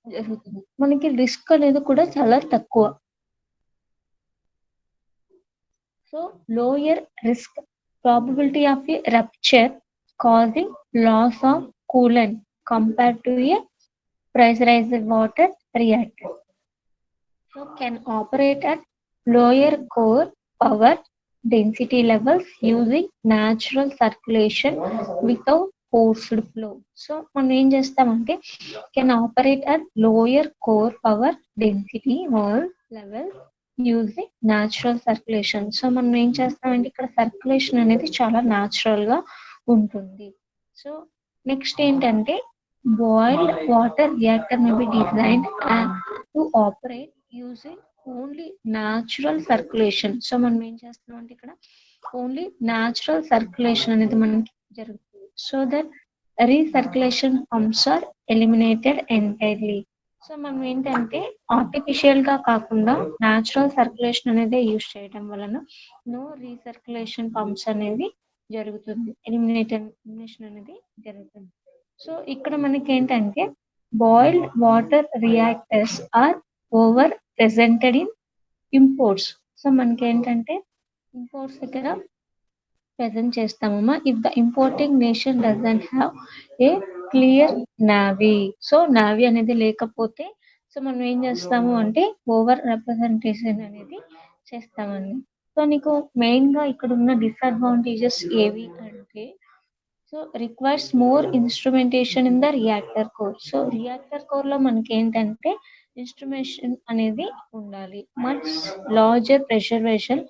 జరుగుతుంది. మనకి రిస్క్ అనేది కూడా చాలా తక్కువ. So lower risk probability of a rupture causing loss of coolant compare to a pressurized water reactor. So can operate at lower core power density levels using natural circulation without forced flow. So మనం ఏం చేస్తామంటే can operate at lower core power density or level using natural circulation. So మనం ఏం చేస్తామంటే ఇక్కడ circulation అనేది చాలా natural గా ఉంటుంది. సో నెక్స్ట్ ఏంటంటే boiled water reactor may be designed and to operate using only natural circulation. So మనం ఏం చేస్తున్నాం అంటే ఇక్కడ ఓన్లీ న్యాచురల్ సర్క్యులేషన్ అనేది మనకి జరుగుతుంది. So that recirculation pumps are eliminated entirely. So మనం ఏంటంటే ఆర్టిఫిషియల్ గా కాకుండా న్యాచురల్ సర్క్యులేషన్ అనేది యూజ్ చేయడం వలన నో రీసర్క్యులేషన్ పంప్స్ అనేది జరుగుతుంది, ఎలిమినేషన్ అనేది జరుగుతుంది. సో ఇక్కడ మనకి ఏంటంటే boiled water reactors are over presented in imports. So మనకి ఏంటంటే ఇంపోర్ట్స్ దగ్గర ప్రెజెంట్ చేస్తామమ్మా. If the importing nation doesn't have a clear navy. So navy అనేది లేకపోతే సో మనం ఏం చేస్తాము అంటే ఓవర్ రిప్రజెంటేషన్ అనేది చేస్తామండి. సో నీకు మెయిన్ గా ఇక్కడ ఉన్న డిసడ్వాంటేజెస్ ఏవి అంటే so requires more instrumentation in the reactor core. So reactor core లో మనకి ఏంటంటే ఇన్స్ట్రుమెంటేషన్ అనేది ఉండాలి. Much larger pressure vessel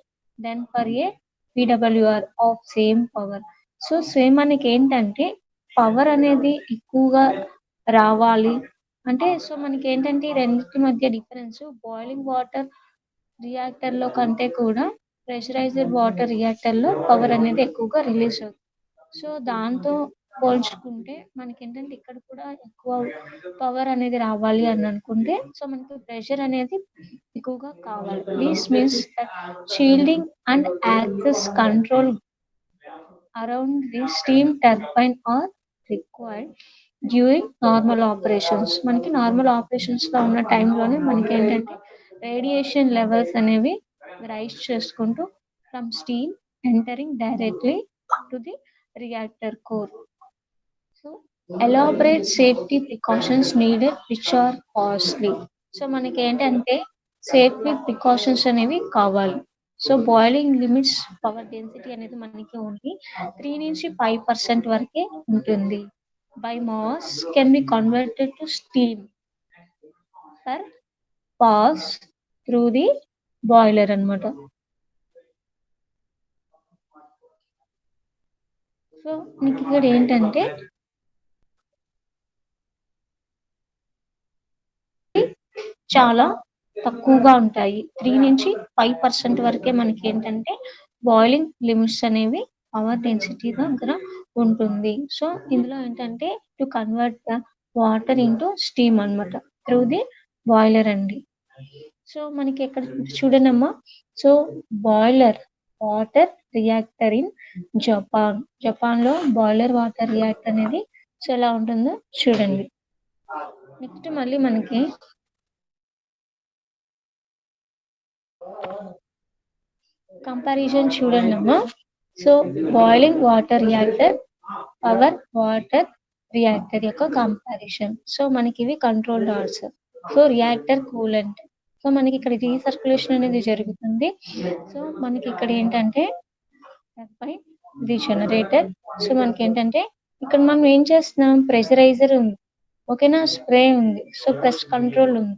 than for a PWR of same power. So same మనకి ఏంటంటే పవర్ అనేది ఎక్కువగా రావాలి అంటే సో మనకి ఏంటంటే ఈ రెండింటి మధ్య డిఫరెన్స్ బాయిలింగ్ వాటర్ రియాక్టర్ లో కంటే కూడా ప్రెషరైజ్డ్ వాటర్ రియాక్టర్ లో పవర్ అనేది ఎక్కువగా రిలీజ్ అవుతుంది. సో దాంతో పోల్చుకుంటే మనకి ఏంటంటే ఇక్కడ కూడా ఎక్కువ పవర్ అనేది రావాలి అని అనుకుంటే సో మనకి ప్రెషర్ అనేది ఎక్కువగా కావాలి. This means shielding and access control around the steam turbine are required during normal operations. మనకి నార్మల్ ఆపరేషన్స్ లో ఉన్న టైంలోనే మనకి ఏంటంటే రేడియేషన్ లెవెల్స్ అనేవి రైజ్ చేసుకుంటూ from steam entering directly to the reactor core. So elaborate safety precautions needed which are costly. So మనకి ఏంటంటే సేఫ్టీ ప్రికాషన్స్ అనేవి కావాలి. So boiling limits power density అనేది మనకి ఓన్లీ 3 నుంచి 5% వరకే ఉంటుంది. By mass can be converted to steam for pass through the boiler అన్నమాట. సో మీకు ఇక్కడ ఏంటంటే చాలా తక్కువగా ఉంటాయి. 3 నుంచి 5% వరకే మనకి ఏంటంటే బాయిలింగ్ లిమిట్స్ అనేవి పవర్ డెన్సిటీ దగ్గర ఉంటుంది. సో ఇందులో ఏంటంటే to convert the water into steam అన్నమాట త్రూ ది బాయిలర్ అండి. సో మనకి ఇక్కడ చూడనమ్మా. So boiler water reactor in Japan లో బాయిలర్ వాటర్ రియాక్టర్ అనేది సో ఎలా ఉంటుందో చూడండి. నెక్స్ట్ మళ్ళీ మనకి కంపారిజన్ చూడండి అమ్మా. So boiling water reactor power water reactor యొక్క కంపారిజన్. సో మనకి ఇవి control rods. So reactor coolant. So మనకి ఇక్కడ రీసర్క్యులేషన్ అనేది జరుగుతుంది. సో మనకి ఇక్కడ ఏంటంటే టర్బైన్ ఇది జనరేటర్. సో మనకి ఏంటంటే ఇక్కడ మనం ఏం చేస్తున్నాం ప్రెషరైజర్ ఉంది, ఓకేనా, స్ప్రే ఉంది, సో ప్రెస్ కంట్రోల్ ఉంది,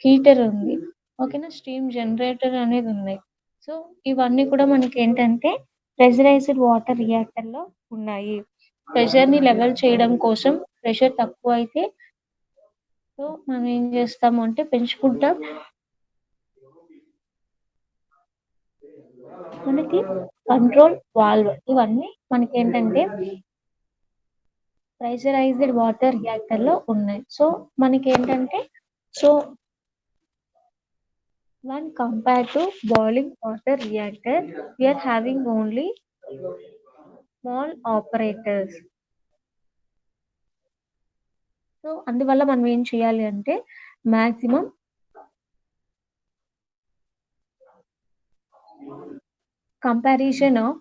హీటర్ ఉంది, ఓకేనా, స్టీమ్ జనరేటర్ అనేది ఉన్నాయి. సో ఇవన్నీ కూడా మనకి ఏంటంటే ప్రెషరైజ్డ్ వాటర్ రియాక్టర్ లో ఉన్నాయి. ప్రెషర్ ని లెవెల్ చేయడం కోసం ప్రెషర్ తక్కువ అయితే సో మనం ఏం చేస్తాము అంటే పెంచుకుంటాం. మనకి కంట్రోల్ వాల్వ్ ఇవన్నీ మనకి ఏంటంటే ప్రెషరైజ్డ్ వాటర్ రియాక్టర్ లో ఉన్నాయి. సో మనకి ఏంటంటే so When compared to boiling water reactor, we are having only small operators. So అందువల్ల మనం ఏం చేయాలి అంటే maximum comparison of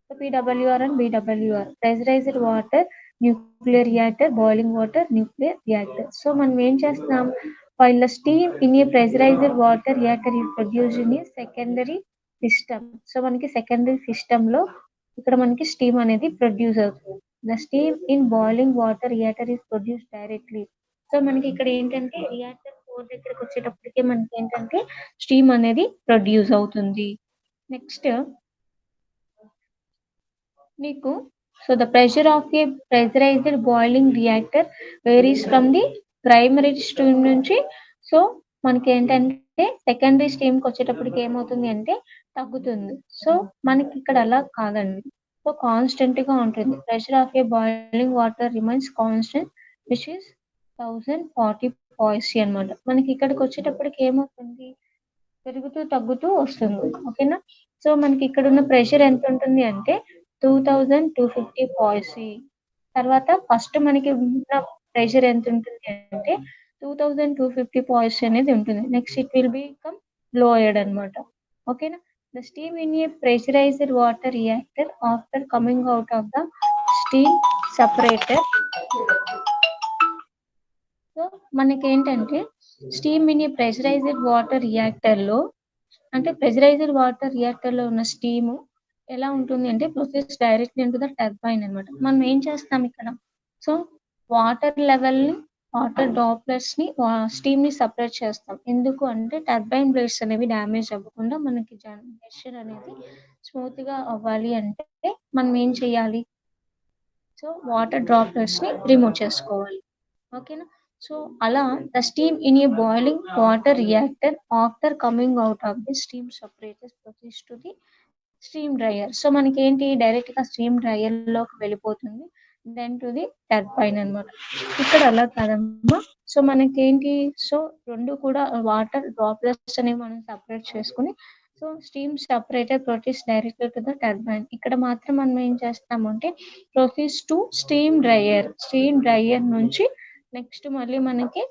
the PWR and BWR, pressurized water, nuclear reactor, boiling water, nuclear reactor. So మనం ఏం చేస్తున్నాం, while the steam in a pressurized water reactor is produced in a secondary system. So మనకి secondary system లో ఇక్కడ మనకి steam అనేది produce అవుతుంది. The steam in boiling water reactor is produced directly. So మనకి ఇక్కడ ఏంటంటే రియాక్టర్ 4 దగ్గరకు వచ్చేటప్పటికే మనకి ఏంటంటే స్టీమ్ అనేది ప్రొడ్యూస్ అవుతుంది. నెక్స్ట్ నీకు so the pressure of A pressurised boiling reactor varies from the primary stream నుంచి సో మనకి ఏంటంటే సెకండరీ స్ట్రీమ్ కి వచ్చేటప్పటికి ఏమవుతుంది అంటే తగ్గుతుంది. సో మనకి ఇక్కడ అలా కాదండి, సో కాన్స్టెంట్ గా ఉంటుంది. Pressure of A boiling water remains constant which is 1040 పాయిసీ అనమాట. మనకి ఇక్కడికి వచ్చేటప్పటికి ఏమవుతుంది, పెరుగుతూ తగ్గుతూ వస్తుంది. ఓకేనా, సో మనకి ఇక్కడ ఉన్న ప్రెషర్ ఎంత ఉంటుంది అంటే 2250 పాయిసీ. తర్వాత ఫస్ట్ మనకి ఉన్న ప్రెషర్ ఎంత ఉంటుంది అంటే 2250 పాయిసీ అనేది ఉంటుంది. నెక్స్ట్ ఇట్ విల్ బికమ్ లోయర్డ్ అనమాట. ఓకేనా, the steam in a pressurised water reactor after coming out of the steam separator. So మనకి ఏంటంటే steam in a pressurised water reactor లో అంటే ప్రెషరైజ్డ్ వాటర్ రియాక్టర్ లో ఉన్న స్టీమ్ ఎలా ఉంటుంది అంటే process directly into the turbine అనమాట. మనం ఏం చేస్తాం ఇక్కడ, సో వాటర్ లెవెల్ ని వాటర్ డ్రాప్లెట్స్ ని స్టీమ్ ని సపరేట్ చేస్తాం. ఎందుకు అంటే టర్బైన్ బ్లేడ్స్ అనేవి డ్యామేజ్ అవ్వకుండా మనకి జనరేషన్ అనేది స్మూత్ గా అవ్వాలి అంటే మనం ఏం చేయాలి, సో వాటర్ డ్రాప్లెట్స్ ని రిమూవ్ చేసుకోవాలి. ఓకేనా, సో అలా the steam in a boiling water reactor after coming out of the steam separators proceeds to the steam dryer. So మనకి ఏంటి డైరెక్ట్ గా స్టీమ్ డ్రైయర్ లోకి వెళ్ళిపోతుంది, దెన్ టు ది టర్బైన్ అనమాట. ఇక్కడ అలా కాదమ్మా, సో మనకి ఏంటి, సో రెండు కూడా వాటర్ డ్రాప్లెట్స్ అనేవి మనం సపరేట్ చేసుకుని so steam separator proceeds directly to the turbine. ఇక్కడ మాత్రం మనం ఏం చేస్తామంటే proceeds to steam dryer. Steam dryer నుంచి నెక్స్ట్ మళ్ళీ మనకి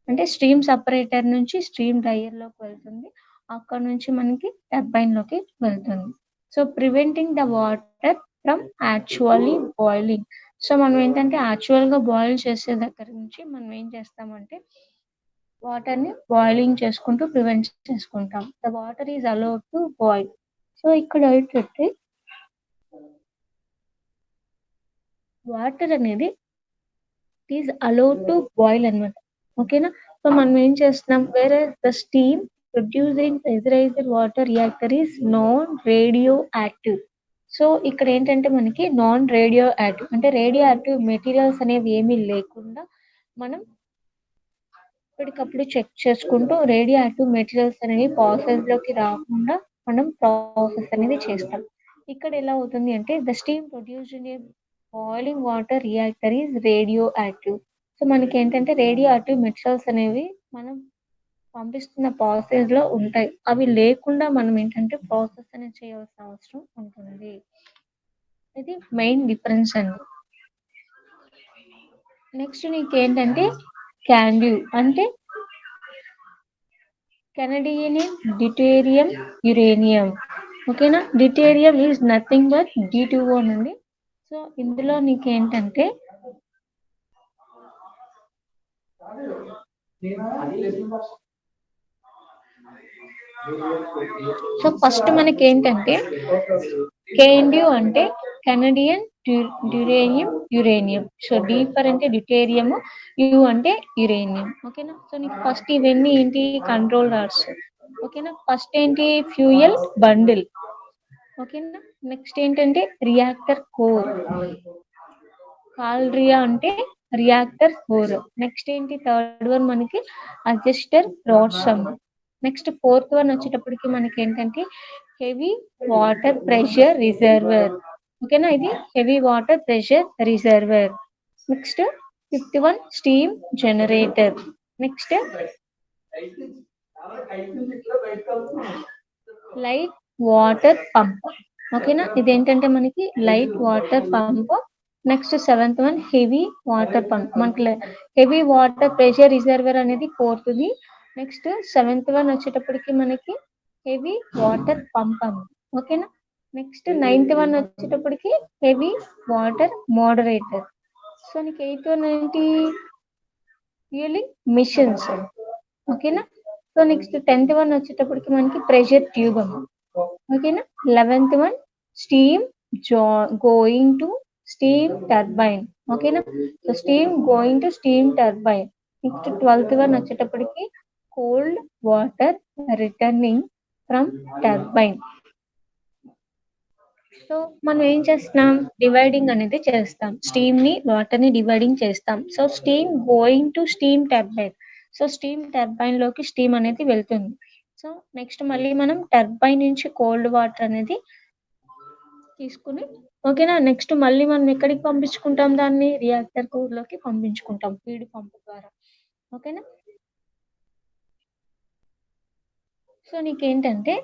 అంటే స్టీమ్ సెపరేటర్ నుంచి స్టీమ్ డ్రైయర్ లోకి వెళ్తుంది, అక్కడ నుంచి మనకి టర్బైన్ లోకి వెళ్తుంది. So preventing the water from actually boiling. So మనం ఏంటంటే యాక్చువల్ గా బాయిల్ చేసే దగ్గర నుంచి మనం ఏం చేస్తామంటే వాటర్ ని బాయిలింగ్ చేసుకుంటూ ప్రివెంట్ చేసుకుంటాం. The water is allowed to boil. So ఇక్కడ ఏంటంటే వాటర్ అనేది ఈజ్ అలౌడ్ టు బాయిల్ అనమాట. ఓకేనా, సో మనం ఏం చేస్తున్నాం, వేరే the steam produced in pressurised water reactor is non radio active. So ఇక్కడ ఏంటంటే మనకి నాన్ రేడియో యాక్టివ్ అంటే రేడియో యాక్టివ్ మెటీరియల్స్ అనేవి ఏమీ లేకుండా మనం ఇప్పటికప్పుడు చెక్ చేసుకుంటూ రేడియో యాక్టివ్ మెటీరియల్స్ అనేవి ప్రాసెస్ లోకి రాకుండా మనం ప్రాసెస్ అనేది చేస్తాం. ఇక్కడ ఎలా అవుతుంది అంటే the steam produced in a boiling water reactor is radio active. So మనకి ఏంటంటే రేడియో యాక్టివ్ మెటీరియల్స్ అనేవి మనం పంపిస్తున్న ప్రాసెస్ లో ఉంటాయి, అవి లేకుండా మనం ఏంటంటే ప్రాసెస్ అనేది చేయాల్సిన అవసరం ఉంటుంది. ఇది మెయిన్ డిఫరెన్స్ అండి. నెక్స్ట్ నీకు ఏంటంటే క్యాండ్యూ అంటే కెనడియన్ డ్యూటేరియం యురేనియం. ఓకేనా, deuterium is nothing but D2O అండి. సో ఇందులో నీకు ఏంటంటే సో ఫస్ట్ మనకి ఏంటంటే కేఎన్యు అంటే కెనడియన్ డ్యూరేనియం యురేనియం. సో డీపర్ అంటే డ్యూటేరియం, యు అంటే యురేనియం. ఓకేనా, సో నీకు ఫస్ట్ ఇవన్నీ ఏంటి కంట్రోలర్స్. ఓకేనా, ఫస్ట్ ఏంటి ఫ్యూయల్ బండిల్. ఓకేనా, నెక్స్ట్ ఏంటంటే రియాక్టర్ కోర్, కాల్డ్రియా అంటే రియాక్టర్ కోర్. నెక్స్ట్ ఏంటి థర్డ్ వన్ మనకి అడ్జస్టర్ రాడ్సమ్. నెక్స్ట్ ఫోర్త్ వన్ వచ్చేటప్పటికి మనకి ఏంటంటే హెవీ వాటర్ ప్రెషర్ రిజర్వర్. ఓకేనా, ఇది heavy water pressure రిజర్వర్. Next fifth one steam generator. Next light water pump. ఓకేనా, ఇదేంటంటే మనకి light water pump. Next 7th one heavy water pump. మనకి హెవీ వాటర్ ప్రెషర్ రిజర్వర్ అనేది 4th the. Next 7th one వచ్చేటప్పటికి మనకి heavy water pump అని. ఓకేనా, next 9th one వచ్చేటప్పటికి హెవీ వాటర్ మోడరేటర్. సో నీకు 8th వన్ ఏంటి, ఫ్యూలింగ్ మిషన్స్. ఓకేనా, సో నెక్స్ట్ 10th వన్ వచ్చేటప్పటికి మనకి ప్రెషర్ ట్యూబ్ అమ్మ. ఓకేనా, 11th one steam going to steam turbine. ఓకేనా, so steam going to steam turbine. Next 12th one వచ్చేటప్పటికి cold water returning from turbine. So మనం ఏం చేస్తున్నాం, డివైడింగ్ అనేది చేస్తాం, స్టీమ్ ని వాటర్ ని డివైడింగ్ చేస్తాం. So steam going to steam turbine. So steam turbine లోకి స్టీమ్ అనేది వెళ్తుంది. సో నెక్స్ట్ మళ్ళీ మనం టర్బైన్ నుంచి కోల్డ్ వాటర్ అనేది తీసుకుని, ఓకేనా, నెక్స్ట్ మళ్ళీ మనం ఎక్కడికి పంపించుకుంటాం, దాన్ని రియాక్టర్ కోర్ లోకి పంపించుకుంటాం ఫీడ్ పంప్ ద్వారా. ఓకేనా, so నీకేంటంటే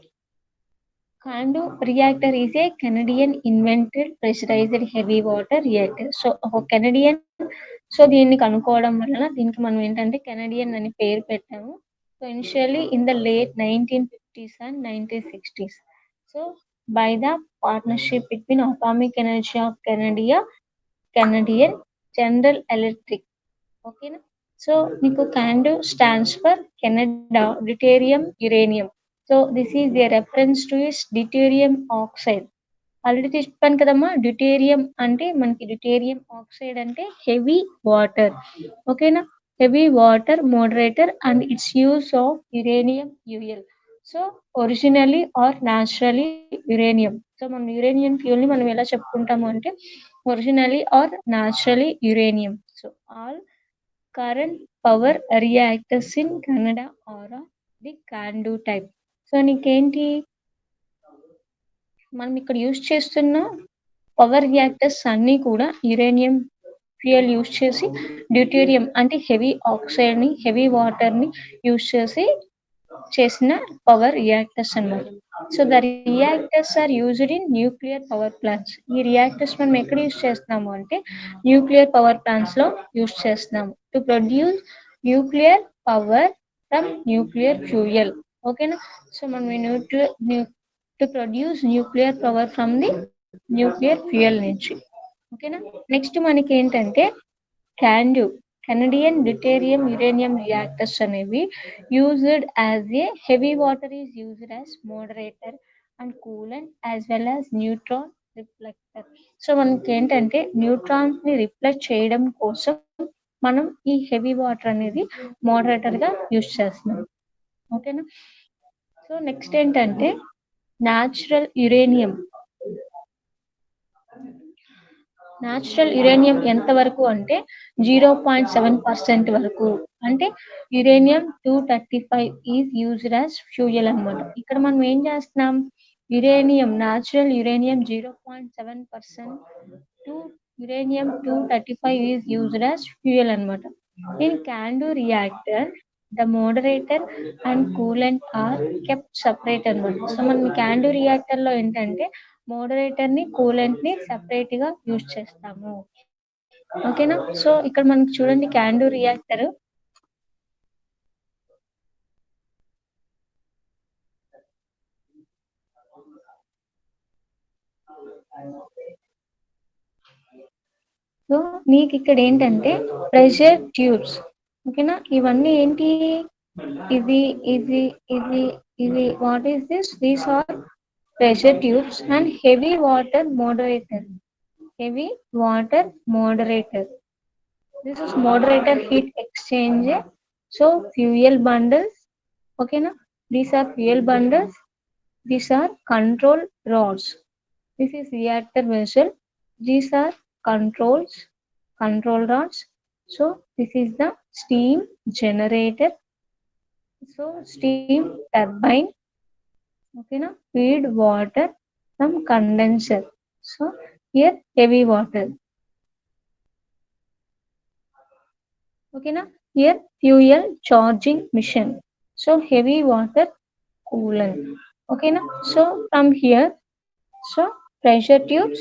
Candu reactor is a Canadian invented pressurized heavy water reactor. So ఒక కెనడియన్, సో దీన్ని కనుక్కోవడం వలన దీనికి మనం ఏంటంటే కెనడియన్ అని పేరు పెట్టాము. So initially in the late 1950s and 1960s. So by the partnership between atomic energy of Canadian general electric. ఓకేనా, సో మీకు Candu stands for Canada deuterium uranium. So this is a reference to is deuterium oxide. Already చెప్పాను కదమ్మా, deuterium అంటే మనకి deuterium oxide అంటే heavy water. ఓకేనా, heavy water moderator and its use of uranium fuel. So originally or naturally uranium. So మనం uranium fuel ని మనం ఎలా చెప్పుకుంటాము అంటే originally or naturally uranium. So all current power reactors in Canada are the Candu type. So నీకేంటి, మనం ఇక్కడ use చేస్తున్న పవర్ రియాక్టర్స్ అన్ని కూడా యురేనియం ఫ్యూయల్ యూజ్ చేసి డ్యూటేరియం అంటే హెవీ ఆక్సైడ్ ని హెవీ వాటర్ ని యూజ్ చేసి చేసిన పవర్ రియాక్టర్స్ అన్నమాట. So the reactors are used in nuclear power plants. ఈ రియాక్టర్స్ మనం ఎక్కడ యూజ్ చేస్తున్నాము అంటే న్యూక్లియర్ పవర్ ప్లాంట్స్ లో యూజ్ చేస్తున్నాము to produce nuclear power from nuclear fuel. ఓకేనా, సో మనం to produce nuclear power from the nuclear fuel నుంచి. ఓకేనా, నెక్స్ట్ మనకి ఏంటంటే Candu Canadian deuterium uranium reactors అనేవి used as a heavy water is used as moderator and coolant as well as neutron reflector. So మనకి ఏంటంటే neutrons ని reflect చేయడం కోసం మనం ఈ హెవీ వాటర్ అనేది మోడరేటర్ గా యూజ్ చేస్తున్నాం. ఓకేనా, సో నెక్స్ట్ ఏంటంటే న్యాచురల్ యురేనియం. న్యాచురల్ యురేనియం ఎంత వరకు అంటే 0.7% వరకు, అంటే uranium 235 is used as fuel అన్నమాట. ఇక్కడ మనం ఏం చేస్తున్నాం, uranium natural uranium 0.7% to uranium 235 is used as fuel అన్నమాట. In Candu reactor the moderator and coolant are kept separate అన్నమాట. సో మనం Candu రియాక్టర్ లో ఏంటంటే మోడరేటర్ ని కూలెంట్ ని సెపరేట్ గా యూజ్ చేస్తాము. ఓకేనా, సో ఇక్కడ మనకి చూడండి Candu రియాక్టర్. సో మీకు ఇక్కడ ఏంటంటే ప్రెషర్ ట్యూబ్స్. ఓకేనా, ఇవన్నీ ఏంటి, ఇది ఇది ఇది ఇది what is this, these are pressure tubes and heavy water moderator. Heavy water moderator. This is moderator heat exchanger. So fuel bundles. Okay na? These are fuel bundles. These are control rods. This is reactor vessel. These are control rods. So this is the steam generator. So steam turbine. Okay na, feed water from condenser. So here heavy water. Okay na, here fuel charging mission. So heavy water coolant. Okay na? So from here, so pressure tubes,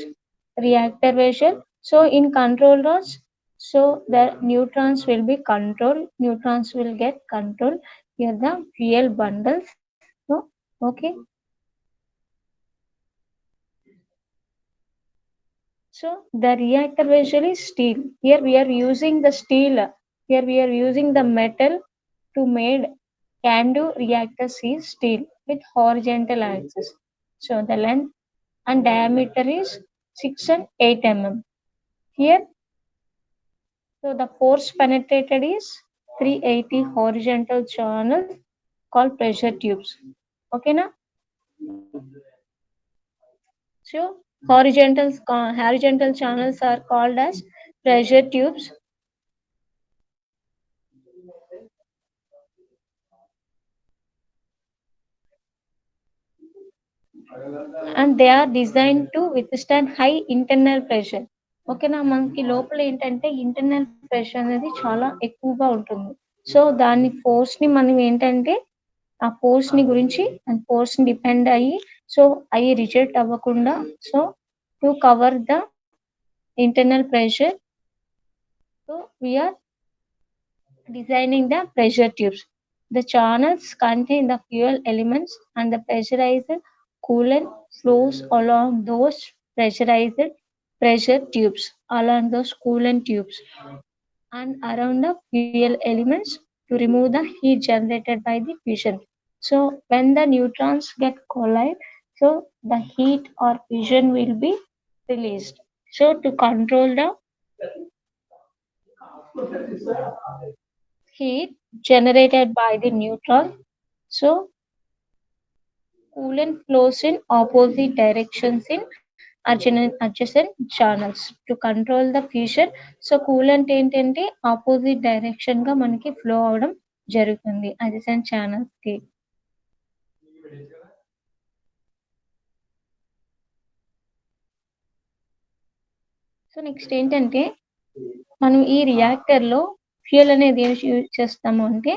reactor vessel. So in control rods, so the neutrons will be controlled, neutrons will get controlled. Here the fuel bundles. So okay. So the reactor vessel is steel. Here we are using the steel. Here we are using the metal to made CANDU reactors is steel with horizontal axis. So the length and diameter is 6 and 8 mm. Here, so the force penetrated is 380 horizontal channels called pressure tubes. Okay na? So horizontal channels are called as pressure tubes. And they are designed to withstand high internal pressure. ఓకేనా మనకి లోపల ఏంటంటే internal pressure అనేది చాలా ఎక్కువగా ఉంటుంది. So దాని force ని మనం ఏంటంటే ఆ ఫోర్స్ ని గురించి అండ్ ఫోర్స్ ని డిపెండ్ అయ్యి సో అవి రిజెక్ట్ అవ్వకుండా so to cover the internal pressure so we are designing the pressure tubes. The channels contain the fuel elements and the pressurized coolant flows along those pressurized pressure tubes, along those coolant tubes and around the fuel elements to remove the heat generated by the fission. So when the neutrons get collide, so the heat or fission will be released. So to control the heat generated by the neutron, so coolant flows in opposite directions in adjacent channels to control the fission. So coolant ఏంటంటే opposite direction గా మనకి flow అవడం జరుగుతుంది adjacent channels కి. So next ఏంటంటే మనం ఈ reactor లో ఫ్యూయల్ అనేది ఏం యూజ్ చేస్తాము అంటే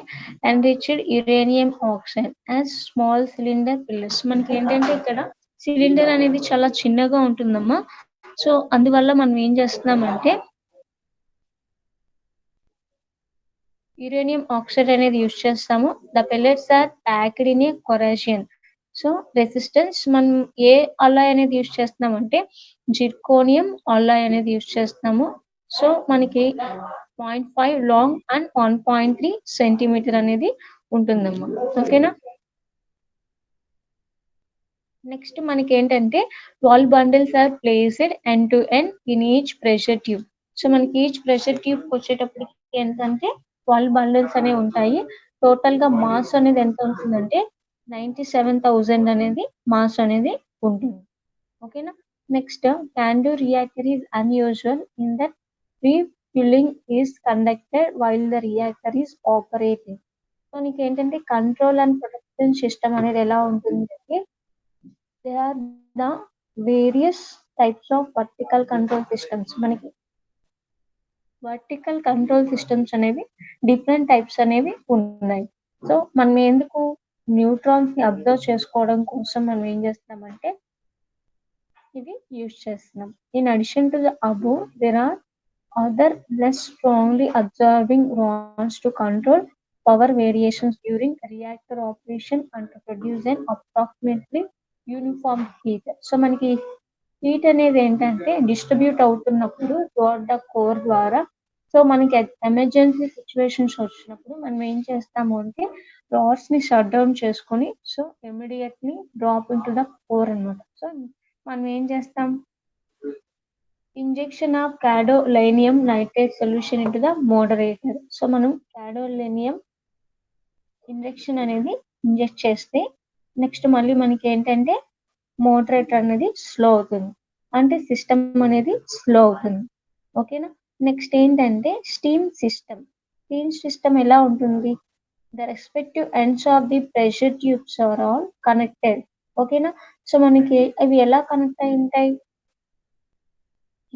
enriched uranium oxide as small cylinder pillars. మనకి ఏంటంటే ఇక్కడ సిలిండర్ అనేది చాలా చిన్నగా ఉంటుందమ్మా. సో అందువల్ల మనం ఏం చేస్తున్నామంటే యురేనియం ఆక్సైడ్ అనేది యూజ్ చేస్తాము. The pellets are packed in a corrosion. So resistance మనం ఏ అలాయ్ అనేది యూజ్ చేస్తున్నామంటే జిర్కోనియం అలాయ్ అనేది యూజ్ చేస్తాము. సో మనకి 0.5 లాంగ్ అండ్ 1.3 సెంటీమీటర్ అనేది ఉంటుందమ్మా. ఓకేనా? నెక్స్ట్ మనకి ఏంటంటే 12 bundles are placed end to end in each pressure tube. So మనకి ఈచ్ ప్రెషర్ ట్యూబ్ వచ్చేటప్పటికి ఏంటంటే 12 బండిల్స్ అనేవి ఉంటాయి. టోటల్ గా మాస్ అనేది ఎంత ఉంటుందంటే 97,000 అనేది మాస్ అనేది ఉంటుంది. ఓకేనా? Next CANDU reactor is unusual in that refueling is conducted while the reactor is operating. So నీకు ఏంటంటే కంట్రోల్ అండ్ ప్రొటెక్షన్ సిస్టమ్ అనేది ఎలా ఉంటుంది అంటే they are the various types of vertical control systems. మనకి వర్టికల్ కంట్రోల్ సిస్టమ్స్ అనేవి different types అనేవి ఉన్నాయి. సో మనం ఎందుకు న్యూట్రాన్స్ ని అబ్జర్వ్ చేసుకోవడం కోసం మనం ఏం చేస్తామంటే ఇవి యూజ్ చేస్తున్నాం. In addition to the above there are other less strongly absorbing rods to control power variations during reactor operation and to produce an approximately uniform heat. So మనకి హీట్ అనేది ఏంటంటే డిస్ట్రిబ్యూట్ అవుతున్నప్పుడు థ్రూఅవుట్ ద కోర్ ద్వారా. So మనకి emergency situations వచ్చినప్పుడు మనం ఏం చేస్తాము అంటే రాడ్స్ ని షట్ డౌన్ చేసుకొని so immediately drop into the core అన్నమాట. సో మనం ఏం చేస్తాం injection of gadolinium nitrate solution into the moderator. So మనం గాడోలీనియం ఇంజెక్షన్ అనేది ఇంజెక్ట్ చేస్తే నెక్స్ట్ మళ్ళీ మనకి ఏంటంటే మోడరేటర్ అనేది స్లో అవుతుంది, అంటే సిస్టమ్ అనేది స్లో అవుతుంది. ఓకేనా? నెక్స్ట్ ఏంటంటే స్టీమ్ సిస్టమ్. స్టీమ్ సిస్టమ్ ఎలా ఉంటుంది? The respective ends of the pressure tubes are all connected. ఓకేనా? సో మనకి అవి ఎలా కనెక్ట్ అయి ఉంటాయి?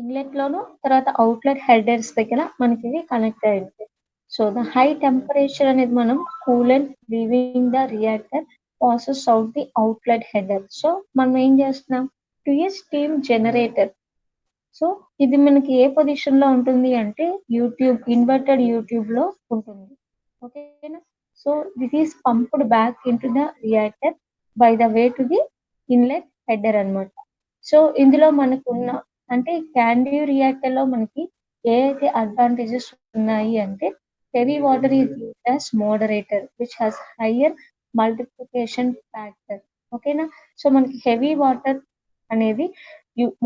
ఇన్లెట్ లోను తర్వాత అవుట్లెట్ హెడర్స్ దగ్గర మనకి ఇవి కనెక్ట్ అయి ఉంటాయి. సో ద హై టెంపరేచర్ అనేది మనం coolant leaving the reactor passes out the outlet header. So మనం ఏం చేస్తున్నాం, to a steam generator. So ఇది మనకి ఏ పొజిషన్ లో ఉంటుంది అంటే ఇన్వర్టెడ్ యూట్యూబ్ లో ఉంటుంది. ఓకేనా. So this is pumped back in to the reactor by the way to the inlet header అన్నమాట. సో ఇందులో మనకు ఉన్న అంటే క్యాండీ రియాక్టర్ లో మనకి ఏ అయితే అడ్వాంటేజెస్ ఉన్నాయి అంటే heavy water is used as moderator which has higher multiplication factor. ఓకేనా. సో మనకి హెవీ వాటర్ అనేది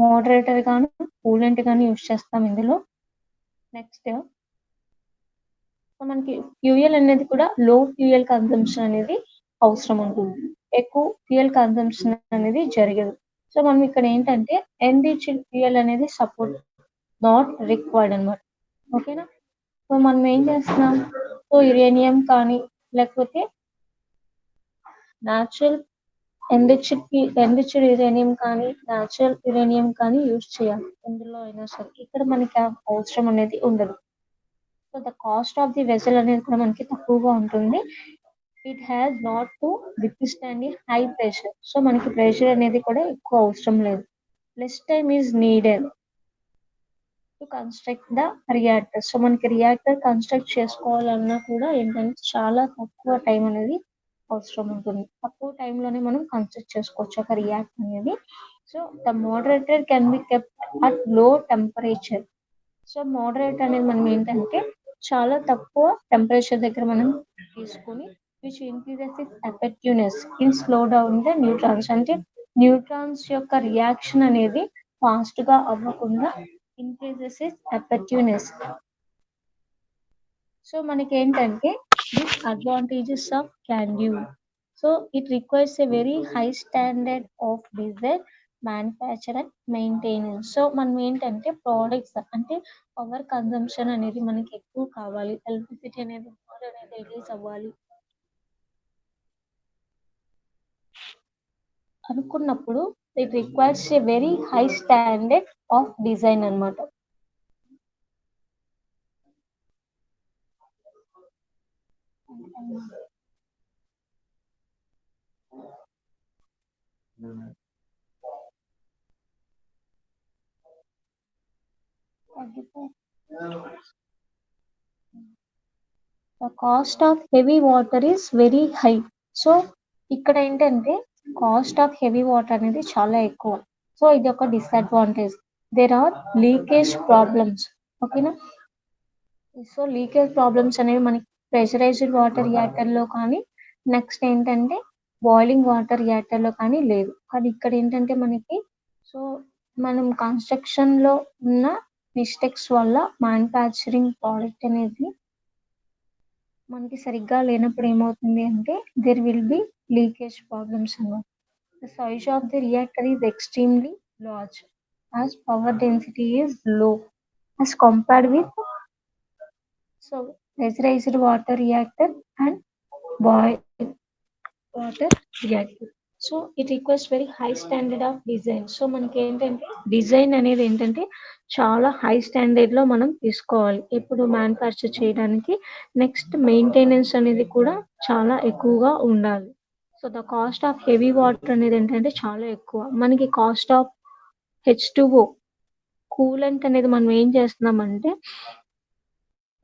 మోడరేటర్ గాను కూలెంట్ గాను యూజ్ చేస్తాం ఇందులో. నెక్స్ట్ మనకి ఫ్యూయల్ అనేది కూడా లో ఫ్యూయల్ కన్సంప్షన్ అనేది అవసరం ఉంటుంది, ఎక్కువ ఫ్యూయల్ కన్సంప్షన్ అనేది జరగదు. సో మనం ఇక్కడ ఏంటంటే ఎన్రిచ్డ్ ఫ్యూయల్ అనేది సపోర్ట్ నాట్ రిక్వైర్డ్ అనమాట. ఓకేనా. సో మనం ఏం చేస్తున్నాం, సో యురేనియం కానీ లేకపోతే న్యాచురల్ ఎన్రిచ్డ్ యురేనియం కానీ న్యాచురల్ యురేనియం కానీ యూజ్ చేయాలి ఎందులో అయినా సరే. ఇక్కడ మనకి అవసరం అనేది ఉండదు. So the cost of the vessel అనేది కూడా మనకి తక్కువగా ఉంటుంది. It has not to withstand the high pressure. So మనకి ప్రెషర్ అనేది కూడా ఎక్కువ అవసరం లేదు. Less time is needed to construct the reactor. So మనకి రియాక్టర్ కన్స్ట్రక్ట్ చేసుకోవాలన్నా కూడా ఏంటంటే చాలా తక్కువ టైం అనేది అవసరం ఉంటుంది. తక్కువ టైంలోనే మనం కన్స్ట్రక్ట్ చేసుకోవచ్చు ఒక రియాక్టర్ అనేది. So the moderator can be kept at low temperature. So moderate అనేది మనం ఏంటంటే చాలా తక్కువ టెంపరేచర్ దగ్గర మనం తీసుకొని which increases its effectiveness in slow down the neutrons. అంటే న్యూట్రాన్స్ యొక్క రియాక్షన్ అనేది ఫాస్ట్ గా అవ్వకుండా ఇంక్రీజెస్ ఇట్స్ ఎఫెక్టివ్నెస్. సో మనకి ఏంటంటే disadvantages of CANDU. So it requires a very high standard of design, manufacture and maintenance. So మనం ఏంటంటే products అంటే పవర్ కన్సంప్షన్ అనేది మనకి ఎక్కువ కావాలి, ఎలక్ట్రిసిటీ అనేది రిలీజ్ అవ్వాలి అనుకున్నప్పుడు it requires a very high standard of design అన్నమాట. The cost of heavy water is very high. So ఇక్కడ ఏంటంటే కాస్ట్ ఆఫ్ హెవీ వాటర్ అనేది చాలా ఎక్కువ. సో ఇది ఒక disadvantage. There are leakage problems. ఓకేనా. సో లీకేజ్ ప్రాబ్లమ్స్ అనేవి మనకి ప్రెషరైజ్డ్ వాటర్ రియాక్టర్ లో కానీ నెక్స్ట్ ఏంటంటే బాయిలింగ్ వాటర్ రియాక్టర్ లో కానీ లేదు. కానీ ఇక్కడ ఏంటంటే మనకి సో మనం కన్స్ట్రక్షన్ లో ఉన్న మిస్టేక్స్ వల్ల మ్యానుఫ్యాక్చరింగ్ ప్రోడక్ట్ అనేది మనకి సరిగ్గా లేనప్పుడు ఏమవుతుంది అంటే there will be leakage problems అన్నమాట. The size of the reactor is extremely large as power density is low as compared with so pressurized water reactor and boiled water reactor. So it requires very high standard of design. So మనకి ఏంటంటే design అనేది ఏంటంటే చాలా high standard లో మనం తీసుకోవాలి ఎప్పుడు manufacture చేయడానికి. నెక్స్ట్ మెయింటెనెన్స్ అనేది కూడా చాలా ఎక్కువగా ఉండాలి. So the cost of heavy water అనేది ఏంటంటే చాలా ఎక్కువ. మనకి కాస్ట్ ఆఫ్ H2O కూలెంట్ అనేది మనం ఏం చేస్తున్నామంటే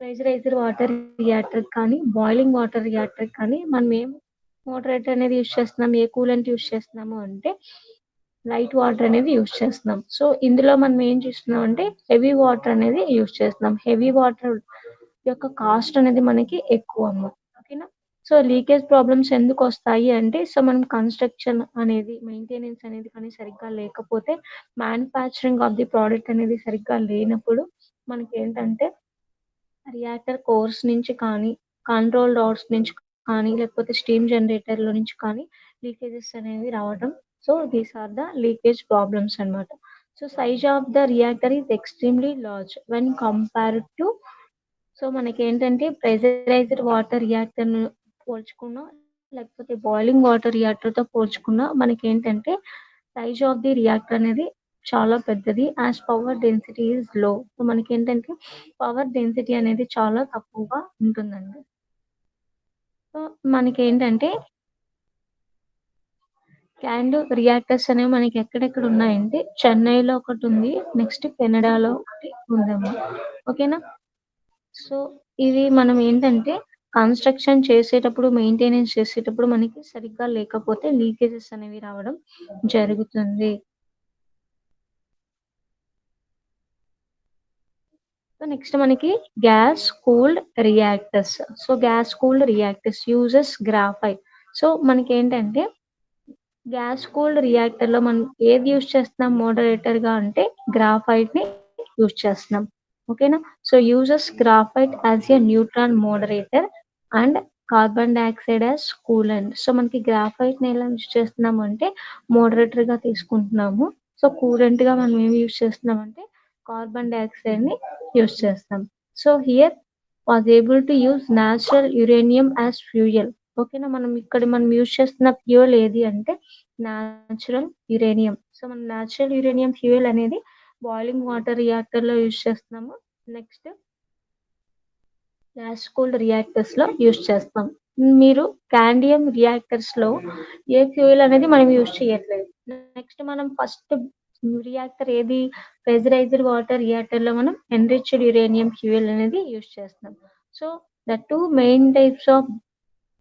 ప్రెషరైజ్డ్ వాటర్ రియాక్టర్ కానీ బాయిలింగ్ వాటర్ రియాక్టర్ కానీ మనం ఏం మోడరేటర్ అనేది యూజ్ చేస్తున్నాం, ఏ కూలెంట్ యూజ్ చేస్తున్నాము అంటే లైట్ వాటర్ అనేది యూజ్ చేస్తున్నాం. సో ఇందులో మనం ఏం చేస్తున్నాం అంటే హెవీ వాటర్ అనేది యూజ్ చేస్తున్నాం. హెవీ వాటర్ యొక్క కాస్ట్ అనేది మనకి ఎక్కువ అన్నమాట. ఓకేనా. సో లీకేజ్ ప్రాబ్లమ్స్ ఎందుకు వస్తాయి అంటే సో మనం కన్స్ట్రక్షన్ అనేది మెయింటెనెన్స్ అనేది కానీ సరిగ్గా లేకపోతే మ్యానుఫ్యాక్చరింగ్ ఆఫ్ ది ప్రోడక్ట్ అనేది సరిగ్గా లేనప్పుడు మనకి ఏంటంటే రియాక్టర్ కోర్స్ నుంచి కానీ కంట్రోల్ రాడ్స్ నుంచి కానీ లేకపోతే స్టీమ్ జనరేటర్ లో నుంచి కానీ లీకేజెస్ అనేవి రావడం. So these are the leakage problems అన్నమాట. So size of the reactor is extremely large when compared to so మనకి ఏంటంటే ప్రెషరైజ్డ్ వాటర్ రియాక్టర్ పోల్చుకున్నా లేకపోతే బాయిలింగ్ వాటర్ రియాక్టర్ తో పోల్చుకున్నా మనకి ఏంటంటే సైజ్ ఆఫ్ ది రియాక్టర్ అనేది చాలా పెద్దది. As power density is low. So మనకి ఏంటంటే పవర్ డెన్సిటీ అనేది చాలా తక్కువగా ఉంటుందండి. సో మనకి ఏంటంటే క్యాండ్ రియాక్టర్స్ అనేవి మనకి ఎక్కడెక్కడ ఉన్నాయంటే చెన్నైలో ఒకటి ఉంది, నెక్స్ట్ కెనడాలో ఒకటి ఉందమ్మా. ఓకేనా. సో ఇది మనం ఏంటంటే కన్స్ట్రక్షన్ చేసేటప్పుడు మెయింటెనెన్స్ చేసేటప్పుడు మనకి సరిగ్గా లేకపోతే లీకేజెస్ అనేవి రావడం జరుగుతుంది. సో నెక్స్ట్ మనకి gas cooled reactors. So gas cooled reactors uses graphite. So మనకి ఏంటంటే గ్యాస్ కూల్డ్ రియాక్టర్ లో మనం ఏది యూజ్ చేస్తున్నాం మోడరేటర్ గా అంటే గ్రాఫైట్ ని యూజ్ చేస్తున్నాం. ఓకేనా. So uses graphite as a neutron moderator and carbon dioxide as coolant. So మనకి గ్రాఫైట్ ని ఎలా యూజ్ చేస్తున్నాము అంటే మోడరేటర్ గా తీసుకుంటున్నాము. సో కూలెంట్ గా మనం ఏమి యూజ్ చేస్తున్నాం అంటే కార్బన్ డైఆక్సైడ్ ని యూజ్ చేస్తాం. So here was able to use natural uranium as fuel. ఓకేనా. మనం యూజ్ చేస్తున్న ఫ్యూయల్ ఏది అంటే న్యాచురల్ యురేనియం. సో మనం న్యాచురల్ యురేనియం ఫ్యూయల్ అనేది బాయిలింగ్ వాటర్ రియాక్టర్ లో యూజ్ చేస్తున్నాము. నెక్స్ట్ గ్యాస్ కూల్డ్ రియాక్టర్స్ లో యూజ్ చేస్తాం. మీరు క్యాండియం రియాక్టర్స్ లో ఏ ఫ్యూయల్ అనేది మనం యూజ్ చేయట్లేదు. నెక్స్ట్ మనం ఫస్ట్ రియాక్టర్ ఏది ప్రెజరైజ్డ్ వాటర్ రియాక్టర్ లో మనం ఎన్రిచ్డ్ యురేనియం ఫ్యూయల్ అనేది యూజ్ చేస్తాం. So the two main types of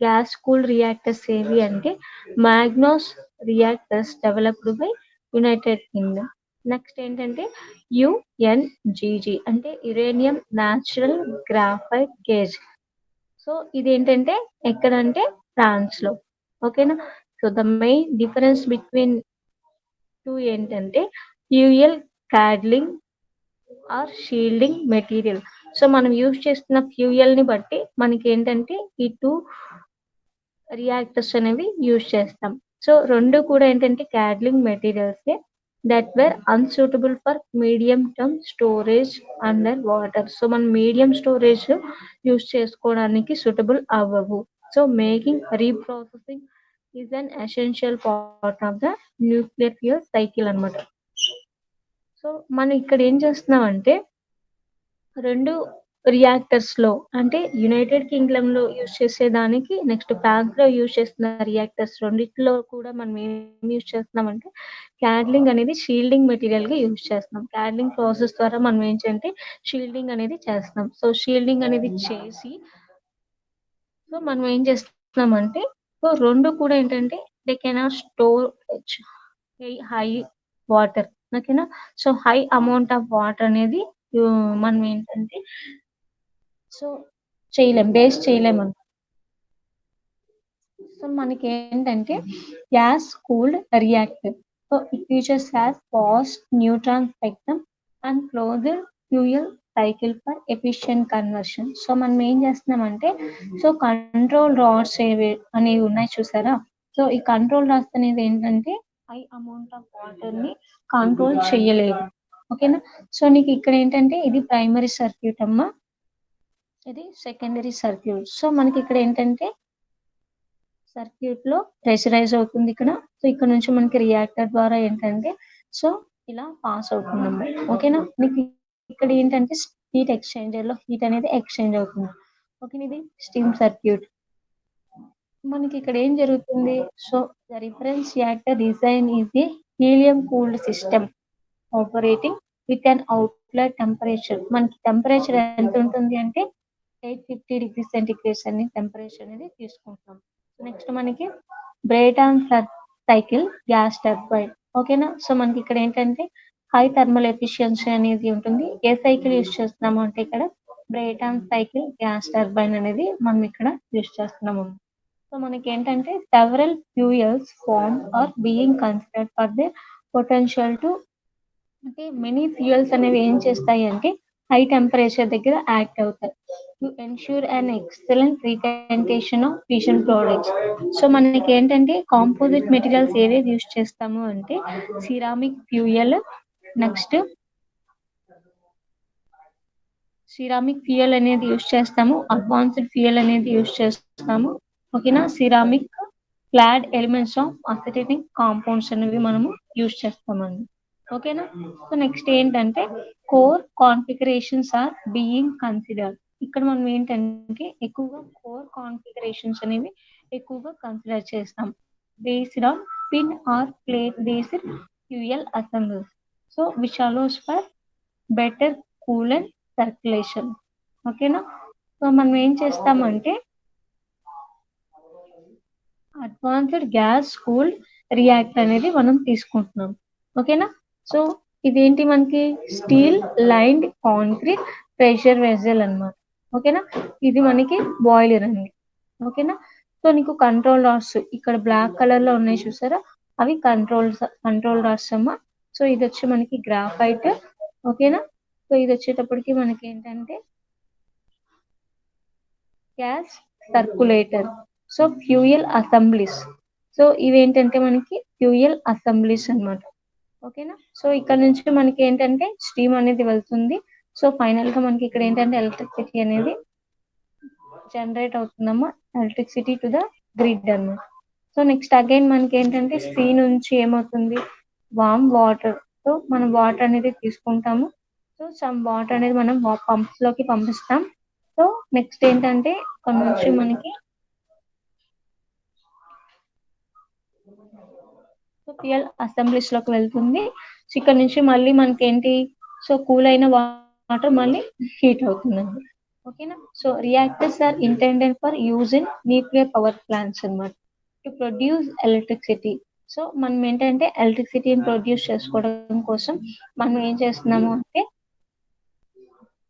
gas cooled reactors ఏవి అంటే Magnox reactors developed by United Kingdom. Next ఏంటంటే యుఎన్జిజి అంటే uranium natural graphite gauge. So ఇదేంటంటే ఎక్కడంటే ఫ్రాన్స్ లో. ఓకేనా. So the main difference between two ఏంటంటే fuel cladding or shielding material. So మనం యూజ్ చేస్తున్న ఫ్యూయల్ ని బట్టి మనకి ఏంటంటే ఈ టూ రియాక్టర్స్ అనేవి యూజ్ చేస్తాం. సో రెండు కూడా ఏంటంటే cladding materials that were unsuitable for medium term storage under water. So మనం మీడియం స్టోరేజ్ యూజ్ చేసుకోవడానికి సూటబుల్ అవ్వవు. So making reprocessing is an essential part of the nuclear fuel cycle అన్నమాట. So మనం ఇక్కడ ఏం చేస్తున్నాం అంటే రెండు రియాక్టర్స్ లో అంటే యునైటెడ్ కింగ్డమ్ లో యూజ్ చేసేదానికి నెక్స్ట్ ఫ్రాన్స్ లో యూజ్ చేస్తున్న రియాక్టర్స్ రెండిట్లో కూడా మనం ఏం యూజ్ చేస్తున్నాం అంటే క్యాడ్లింగ్ అనేది షీల్డింగ్ మెటీరియల్ గా యూజ్ చేస్తున్నాం. క్యాడ్లింగ్ ప్రాసెస్ ద్వారా మనం ఏంటంటే షీల్డింగ్ అనేది చేస్తున్నాం. సో షీల్డింగ్ అనేది చేసి సో మనం ఏం చేస్తున్నాం అంటే సో రెండు కూడా ఏంటంటే they cannot store high water. ఓకేనా. So high amount of water అనేది మనం ఏంటంటే సో బేస్ చేయలేము. సో మనకి ఏంటంటే gas cooled reactor. So it features has fast neutron spectrum and closed fuel cycle for efficient conversion. So మనం ఏం చేస్తున్నామంటే సో కంట్రోల్ రాడ్స్ అనేవి ఉన్నాయి చూసారా. సో ఈ కంట్రోల్ రాడ్స్ అనేది ఏంటంటే హై అమౌంట్ ఆఫ్ వాటర్ ని కంట్రోల్ చేయలేదు. ఓకేనా. సో నీకు ఇక్కడ ఏంటంటే ఇది ప్రైమరీ సర్క్యూట్ అమ్మా, ఇది సెకండరీ సర్క్యూట్. సో మనకి ఇక్కడ ఏంటంటే సర్క్యూట్ లో ప్రెషరైజ్ అవుతుంది ఇక్కడ. సో ఇక్కడ నుంచి మనకి రియాక్టర్ ద్వారా ఏంటంటే సో ఇలా పాస్ అవుతుందమ్మా. ఓకేనా. నీకు ఇక్కడ ఏంటంటే హీట్ ఎక్స్చేంజర్ లో హీట్ అనేది ఎక్స్చేంజ్ అవుతుంది. ఓకే. ఇది స్టీమ్ సర్క్యూట్. మనకి ఇక్కడ ఏం జరుగుతుంది so the reference reactor design is a helium cooled system operating with an outlet temperature. మనకి టెంపరేచర్ ఎంత ఉంటుంది అంటే 850 డిగ్రీ సెంటిగ్రేడ్స్ అనే టెంపరేచర్ అనేది తీసుకుంటాం. నెక్స్ట్ మనకి బ్రేటాన్ సైకిల్ గ్యాస్ టర్బైన్. ఓకేనా. సో మనకి ఇక్కడ ఏంటంటే హై థర్మల్ ఎఫిషియన్సీ అనేది ఉంటుంది. ఏ సైకిల్ యూజ్ చేస్తున్నాము అంటే ఇక్కడ బ్రేటాన్ సైకిల్ గ్యాస్ టర్బైన్ అనేది మనం ఇక్కడ యూజ్ చేస్తున్నాము. సో మనకి ఏంటంటే several fuels form are being considered for the potential to అంటే మెనీ ఫ్యూయల్స్ అనేవి ఏం చేస్తాయి అంటే హై టెంపరేచర్ దగ్గర యాక్ట్ అవుతాయి to ensure an excellent retention of fission products. So మనకి ఏంటంటే కాంపోజిట్ మెటీరియల్స్ ఏవేవి యూజ్ చేస్తాము అంటే ceramic fuel, next ceramic fuel అనేది యూజ్ చేస్తాము, అడ్వాన్స్డ్ ఫ్యూయల్ అనేది యూజ్ చేస్తాము. ఓకేనా. సిరామిక్ క్లాడ్ ఎలిమెంట్స్ ఆఫ్ అసిటేటింగ్ కాంపౌండ్స్ అనేవి మనము యూజ్ చేస్తామండి. ఓకేనా. సో నెక్స్ట్ ఏంటంటే core configurations are being considered. ఇక్కడ మనం ఏంటంటే ఎక్కువగా కోర్ కాన్ఫిగరేషన్స్ అనేవి ఎక్కువగా కన్సిడర్ చేస్తాం based on pin or plate based fuel assemblies. So which allows for better coolant circulation. ఓకేనా. సో మనం ఏం చేస్తామంటే అడ్వాన్స్డ్ గ్యాస్ కూల్డ్ రియాక్టర్ అనేది మనం తీసుకుంటున్నాం. ఓకేనా. సో ఇదేంటి మనకి steel lined concrete pressure vessel అన్నమాట. ఓకేనా. ఇది మనకి బాయిలర్ అండి. ఓకేనా. సో నీకు కంట్రోల్ రాడ్స్ ఇక్కడ బ్లాక్ కలర్ లో ఉన్నాయి చూసారా, అవి కంట్రోల్ రాడ్స్ అమ్మా. సో ఇది వచ్చి మనకి గ్రాఫైట్. ఓకేనా. సో ఇది వచ్చేటప్పటికి మనకి ఏంటంటే gas circulator. So fuel assemblies. So ఇవేంటంటే మనకి ఫ్యూయల్ అసెంబ్లీస్ అన్నమాట. ఓకేనా. సో ఇక్కడ నుంచి మనకి ఏంటంటే స్టీమ్ అనేది వెళ్తుంది. సో ఫైనల్ గా మనకి ఇక్కడ ఏంటంటే ఎలక్ట్రిసిటీ అనేది జనరేట్ అవుతుందమ్మా, ఎలక్ట్రిసిటీ టు ద గ్రిడ్ అన్నమాట. సో నెక్స్ట్ అగైన్ మనకి ఏంటంటే సీ నుంచి ఏమవుతుంది వామ్ వాటర్. సో మనం వాటర్ అనేది తీసుకుంటాము. సో సమ్ వాటర్ అనేది మనం పంప్స్ లోకి పంపిస్తాం. సో నెక్స్ట్ ఏంటంటే ఇక్కడ నుంచి మనకి ఫ్యూయల్ అసెంబ్లీస్ లోకి వెళ్తుంది. సో ఇక్కడ నుంచి మళ్ళీ మనకి ఏంటి సో కూల్ అయిన వాటర్ మళ్ళీ హీట్ అవుతుందండి. ఓకేనా. So reactors are intended for use in nuclear power plants అన్నమాట, టు ప్రొడ్యూస్ ఎలక్ట్రిసిటీ. సో మనం ఏంటంటే ఎలక్ట్రిసిటీని ప్రొడ్యూస్ చేసుకోవడం కోసం మనం ఏం చేస్తున్నాము అంటే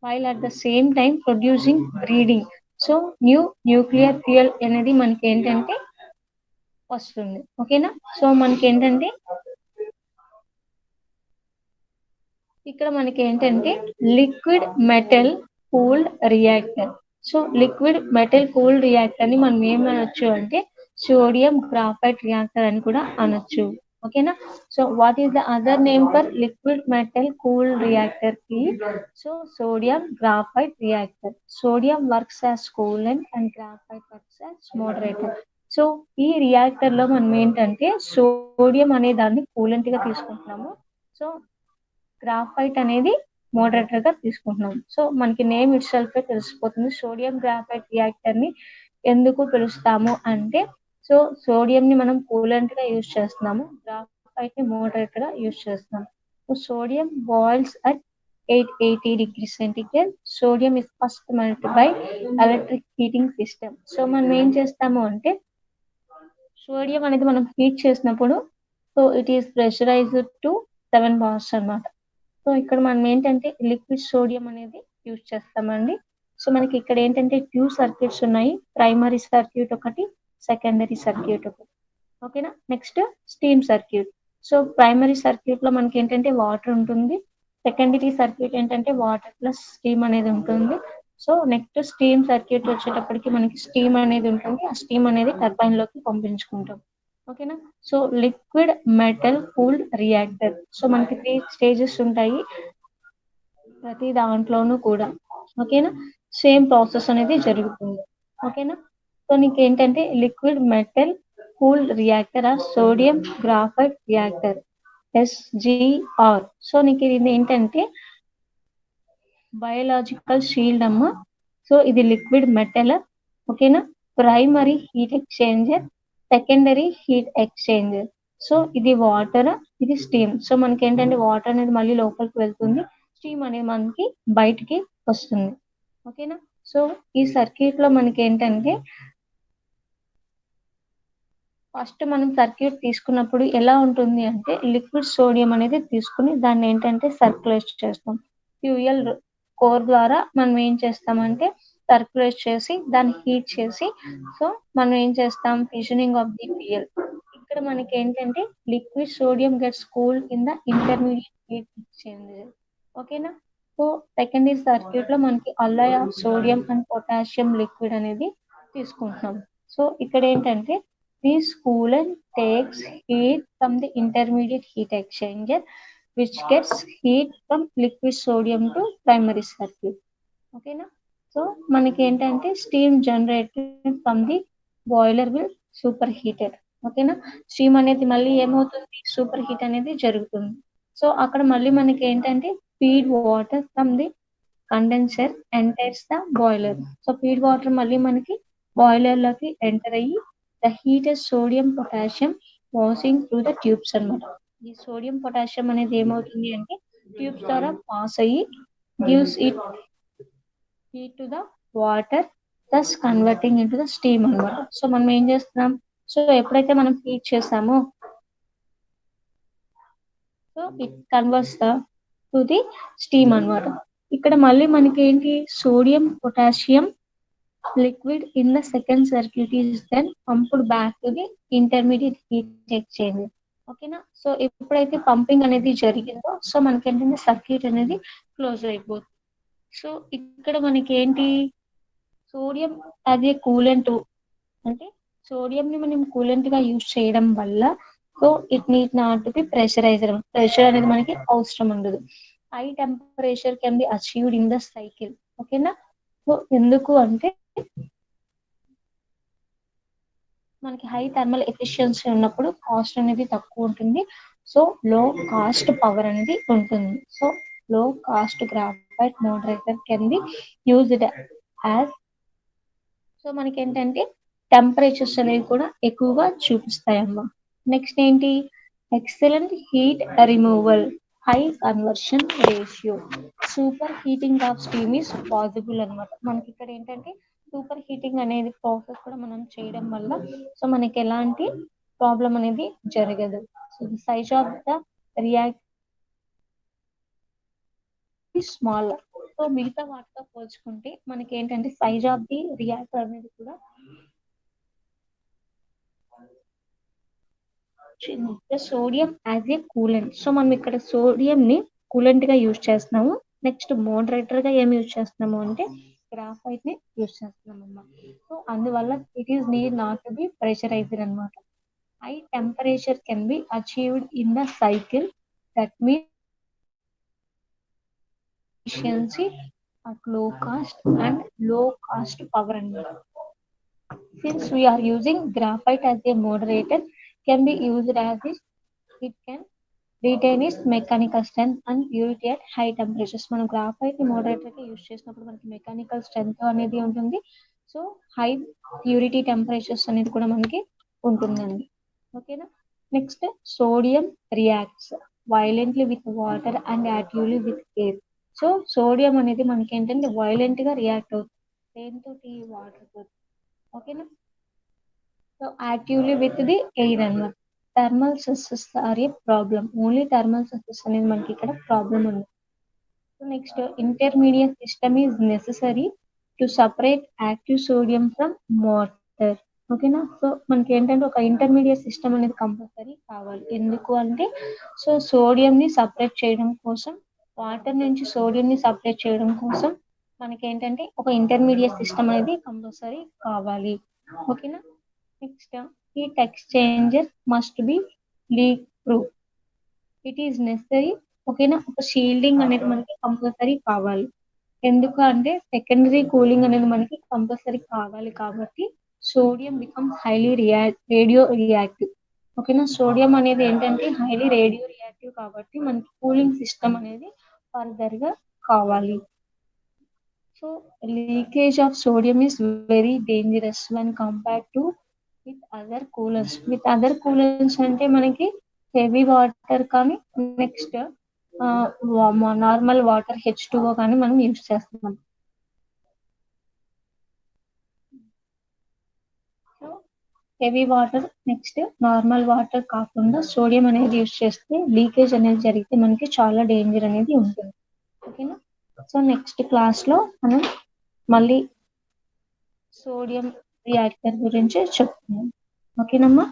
while at the same time producing breeding. So nuclear fuel అనేది మనకి ఏంటంటే వస్తుంది. ఓకేనా. సో మనకి ఏంటంటే ఇక్కడ మనకి ఏంటంటే liquid metal cooled reactor. So liquid metal cooled reactor ని మనం ఏమనొచ్చు అంటే సోడియం గ్రాఫైట్ రియాక్టర్ అని కూడా అనొచ్చు. ఓకేనా. So what is the other name for liquid metal cooled reactor కి? So sodium graphite reactor. Sodium works as coolant and graphite works as moderator. So ఈ reactor లో మనం ఏంటంటే సోడియం అనే దాన్ని కూలెంట్ గా తీసుకుంటున్నాము. సో గ్రాఫైట్ అనేది మోడరేటర్ గా తీసుకుంటున్నాం. సో మనకి నేమ్ ఇట్ సెల్ఫ్ తెలిసిపోతుంది. సోడియం గ్రాఫైట్ రియాక్టర్ ని ఎందుకు పిలుస్తాము అంటే సో సోడియం ని మనం కూలెంట్ గా యూజ్ చేస్తున్నాము, గ్రాఫైట్ ని మోడరేటర్ గా యూజ్ చేస్తున్నాం. So sodium boils at 880 degrees centigrade. Sodium is first melted by electric heating system. So మనం ఏం చేస్తాము అంటే సోడియం అనేది మనం హీట్ చేసినప్పుడు so it is pressurised to 7 bars అన్నమాట. సో ఇక్కడ మనం ఏంటంటే లిక్విడ్ సోడియం అనేది యూజ్ చేస్తామండి. సో మనకి ఇక్కడ ఏంటంటే 2 సర్క్యూట్స్ ఉన్నాయి, ప్రైమరీ సర్క్యూట్ ఒకటి, సెకండరీ సర్క్యూట్ ఒకటి. ఓకేనా. Next steam circuit. So primary circuit లో మనకి ఏంటంటే వాటర్ ఉంటుంది, సెకండరీ సర్క్యూట్ ఏంటంటే వాటర్ ప్లస్ స్టీమ్ అనేది ఉంటుంది. సో నెక్స్ట్ స్టీమ్ సర్క్యూట్ వచ్చేటప్పటికి మనకి స్టీమ్ అనేది ఉంటుంది, ఆ స్టీమ్ అనేది టర్బైన్ లోకి పంపించుకుంటాం. ఓకేనా. So liquid metal cooled reactor. So మనకి 3 స్టేజెస్ ఉంటాయి ప్రతి దాంట్లోనూ కూడా. ఓకేనా. సేమ్ ప్రాసెస్ అనేది జరుగుతుంది. ఓకేనా. సో నీకు ఏంటంటే liquid metal cooled reactor or sodium graphite reactor SGR. So నీకు ఇది ఏంటంటే బయోలాజికల్ షీల్డ్ అమ్మ. సో ఇది లిక్విడ్ మెటల్. ఓకేనా. Primary heat exchanger, secondary heat exchanger. So ఇది వాటర్, ఇది స్టీమ్. సో మనకి ఏంటంటే వాటర్ అనేది మళ్ళీ లోపలికి వెళ్తుంది, స్టీమ్ అనేది మనకి బయటికి వస్తుంది. ఓకేనా. సో ఈ సర్క్యూట్ లో మనకి ఏంటంటే ఫస్ట్ మనం సర్క్యూట్ తీసుకున్నప్పుడు ఎలా ఉంటుంది అంటే లిక్విడ్ సోడియం అనేది తీసుకుని దాన్ని ఏంటంటే సర్క్యులేట్ చేస్తాం. ఫ్యూయల్ కోర్ ద్వారా మనం ఏం చేస్తామంటే సర్క్యులేట్ చేసి దాన్ని హీట్ చేసి సో మనం ఏం చేస్తాం ఫిషనింగ్ ఆఫ్ ది ఫ్యూయల్. ఇక్కడ మనకి ఏంటంటే liquid sodium gets cooled in the intermediate heat exchanger. ఓకేనా. సో సెకండరీ సర్క్యూట్ లో మనకి alloy of sodium and potassium liquid అనేది తీసుకుంటున్నాం. సో ఇక్కడ ఏంటంటే this coolant takes heat from the intermediate heat exchanger which gets heat from liquid sodium to primary circuit. ఓకేనా. So మనకి ఏంటంటే steam generated from the boiler will super heated. ఓకేనా. Steam అనేది మళ్ళీ ఏమవుతుంది సూపర్ హీట్ అనేది జరుగుతుంది. సో అక్కడ మళ్ళీ మనకి ఏంటంటే feed water from the condenser enters the boiler. So feed water మళ్ళీ మనకి బాయిలర్ లోకి ఎంటర్ అయ్యి the heated sodium potassium passing through the tubes అన్నమాట. ఈ సోడియం పొటాషియం అనేది ఏమవుతుంది అంటే ట్యూబ్స్ ద్వారా పాస్ అయ్యి gives it heat to the water thus converting into the steam అన్నమాట. సో మనం ఏం చేస్తున్నాం, సో ఎప్పుడైతే మనం హీట్ చేసామో so it converts the to the steam అన్నమాట. ఇక్కడ మళ్ళీ మనకి ఏంటి sodium potassium liquid in the second circuit is then pumped back to the intermediate heat exchange. ఓకేనా. సో ఎప్పుడైతే పంపింగ్ అనేది జరిగిందో సో మనకి ఏంటంటే సర్క్యూట్ అనేది క్లోజ్ అయిపోతుంది. సో ఇక్కడ మనకి ఏంటి సోడియం యాజ్ ఏ కూలెంట్, అంటే సోడియం ని మనం కూలెంట్ గా యూజ్ చేయడం వల్ల so it need not to be pressurizer. Pressure అనేది మనకి అవసరం ఉండదు. High temperature can be achieved in the cycle. ఓకేనా. సో ఎందుకు అంటే మనకి హై థర్మల్ ఎఫిషియన్సీ ఉన్నప్పుడు కాస్ట్ అనేది తక్కువ ఉంటుంది. సో లో కాస్ట్ పవర్ అనేది ఉంటుంది. సో లో cost graphite moderator can be used as. So మనకి ఏంటంటే టెంపరేచర్స్ అనేవి కూడా ఎక్కువగా చూపిస్తాయి అమ్మా. నెక్స్ట్ ఏంటి excellent heat removal, high conversion ratio, super heating of steam is possible అనమాట. మనకి ఇక్కడ ఏంటంటే సూపర్ హీటింగ్ అనేది ప్రాసెస్ కూడా మనం చేయడం వల్ల సో మనకి ఎలాంటి ప్రాబ్లం అనేది జరగదు. So the size of the react small. So మిగతా వాటితో పోల్చుకుంటే మనకి ఏంటంటే సైజ్ ఆఫ్ ది రియాక్టర్ అనేది కూడా sodium as a coolant. So మనం ఇక్కడ సోడియం ని కూలెంట్ గా యూజ్ చేస్తున్నాము. నెక్స్ట్ మోడరేటర్ గా ఏం యూజ్ చేస్తున్నాము అంటే గ్రాఫైట్ ని యూజ్ చేస్తున్నాం అన్నమాట. సో అందువల్ల it is need not to be pressurized అనమాట. High temperature can be achieved in the cycle, that means efficiency at low cost and low cost power అన్నమాట. Since we are using graphite as a moderator, can be used as it can retain its mechanical strength and purity at high temperatures. మనం graphite ని moderator గా use చేసినప్పుడు మనకి mechanical strength అనేది ఉంటుంది. So high purity temperatures అనేది కూడా మనకి ఉంటుందండి. ఓకేనా. Next sodium reacts violently with water and actively with air. So sodium అనేది మనకి ఏంటంటే వైలెంట్ గా రియాక్ట్ అవుతుంది దేంతో, వాటర్ తో. ఓకేనా. So actively with the air అన్నమాట. Thermal success are a problem, only thermal success అనేది మనకి ఇక్కడ ప్రాబ్లం ఉంది. So next intermediate system is necessary to separate active sodium from water. ఓకేనా. సో మనకి ఏంటంటే ఒక ఇంటర్మీడియట్ సిస్టమ్ అనేది కంపల్సరీ కావాలి. ఎందుకు అంటే సో సోడియం ని సపరేట్ చేయడం కోసం, వాటర్ నుంచి సోడియం ని సపరేట్ చేయడం కోసం మనకి ఏంటంటే ఒక ఇంటర్మీడియట్ సిస్టమ్ అనేది కంపల్సరీ కావాలి. ఓకేనా. Next heat exchanger must be leak proof, it is necessary. ఓకేనా. ఒక షీల్డింగ్ అనేది మనకి కంపల్సరీ కావాలి. ఎందుకు అంటే సెకండరీ కూలింగ్ అనేది మనకి కంపల్సరీ కావాలి కాబట్టి sodium becomes highly radio reactive. ఓకేనా. సోడియం అనేది ఏంటంటే హైలీ రేడియో రియాక్టివ్ కాబట్టి మనకి కూలింగ్ సిస్టమ్ అనేది ఫర్దర్ గా కావాలి. So leakage of sodium is very dangerous when compared to with other coolers. With other coolers అంటే మనకి హెవీ వాటర్ కానీ నెక్స్ట్ నార్మల్ వాటర్ H2O కానీ మనం యూజ్ చేస్తున్నాం. So heavy water next normal water కాకుండా సోడియం అనేది యూజ్ చేస్తే leakage అనేది జరిగితే మనకి చాలా డేంజర్ అనేది ఉంటుంది. ఓకేనా. సో నెక్స్ట్ క్లాస్ లో మనం మళ్ళీ సోడియం రియాక్టర్ గురించి చెప్తున్నాం. ఓకేనమ్మా.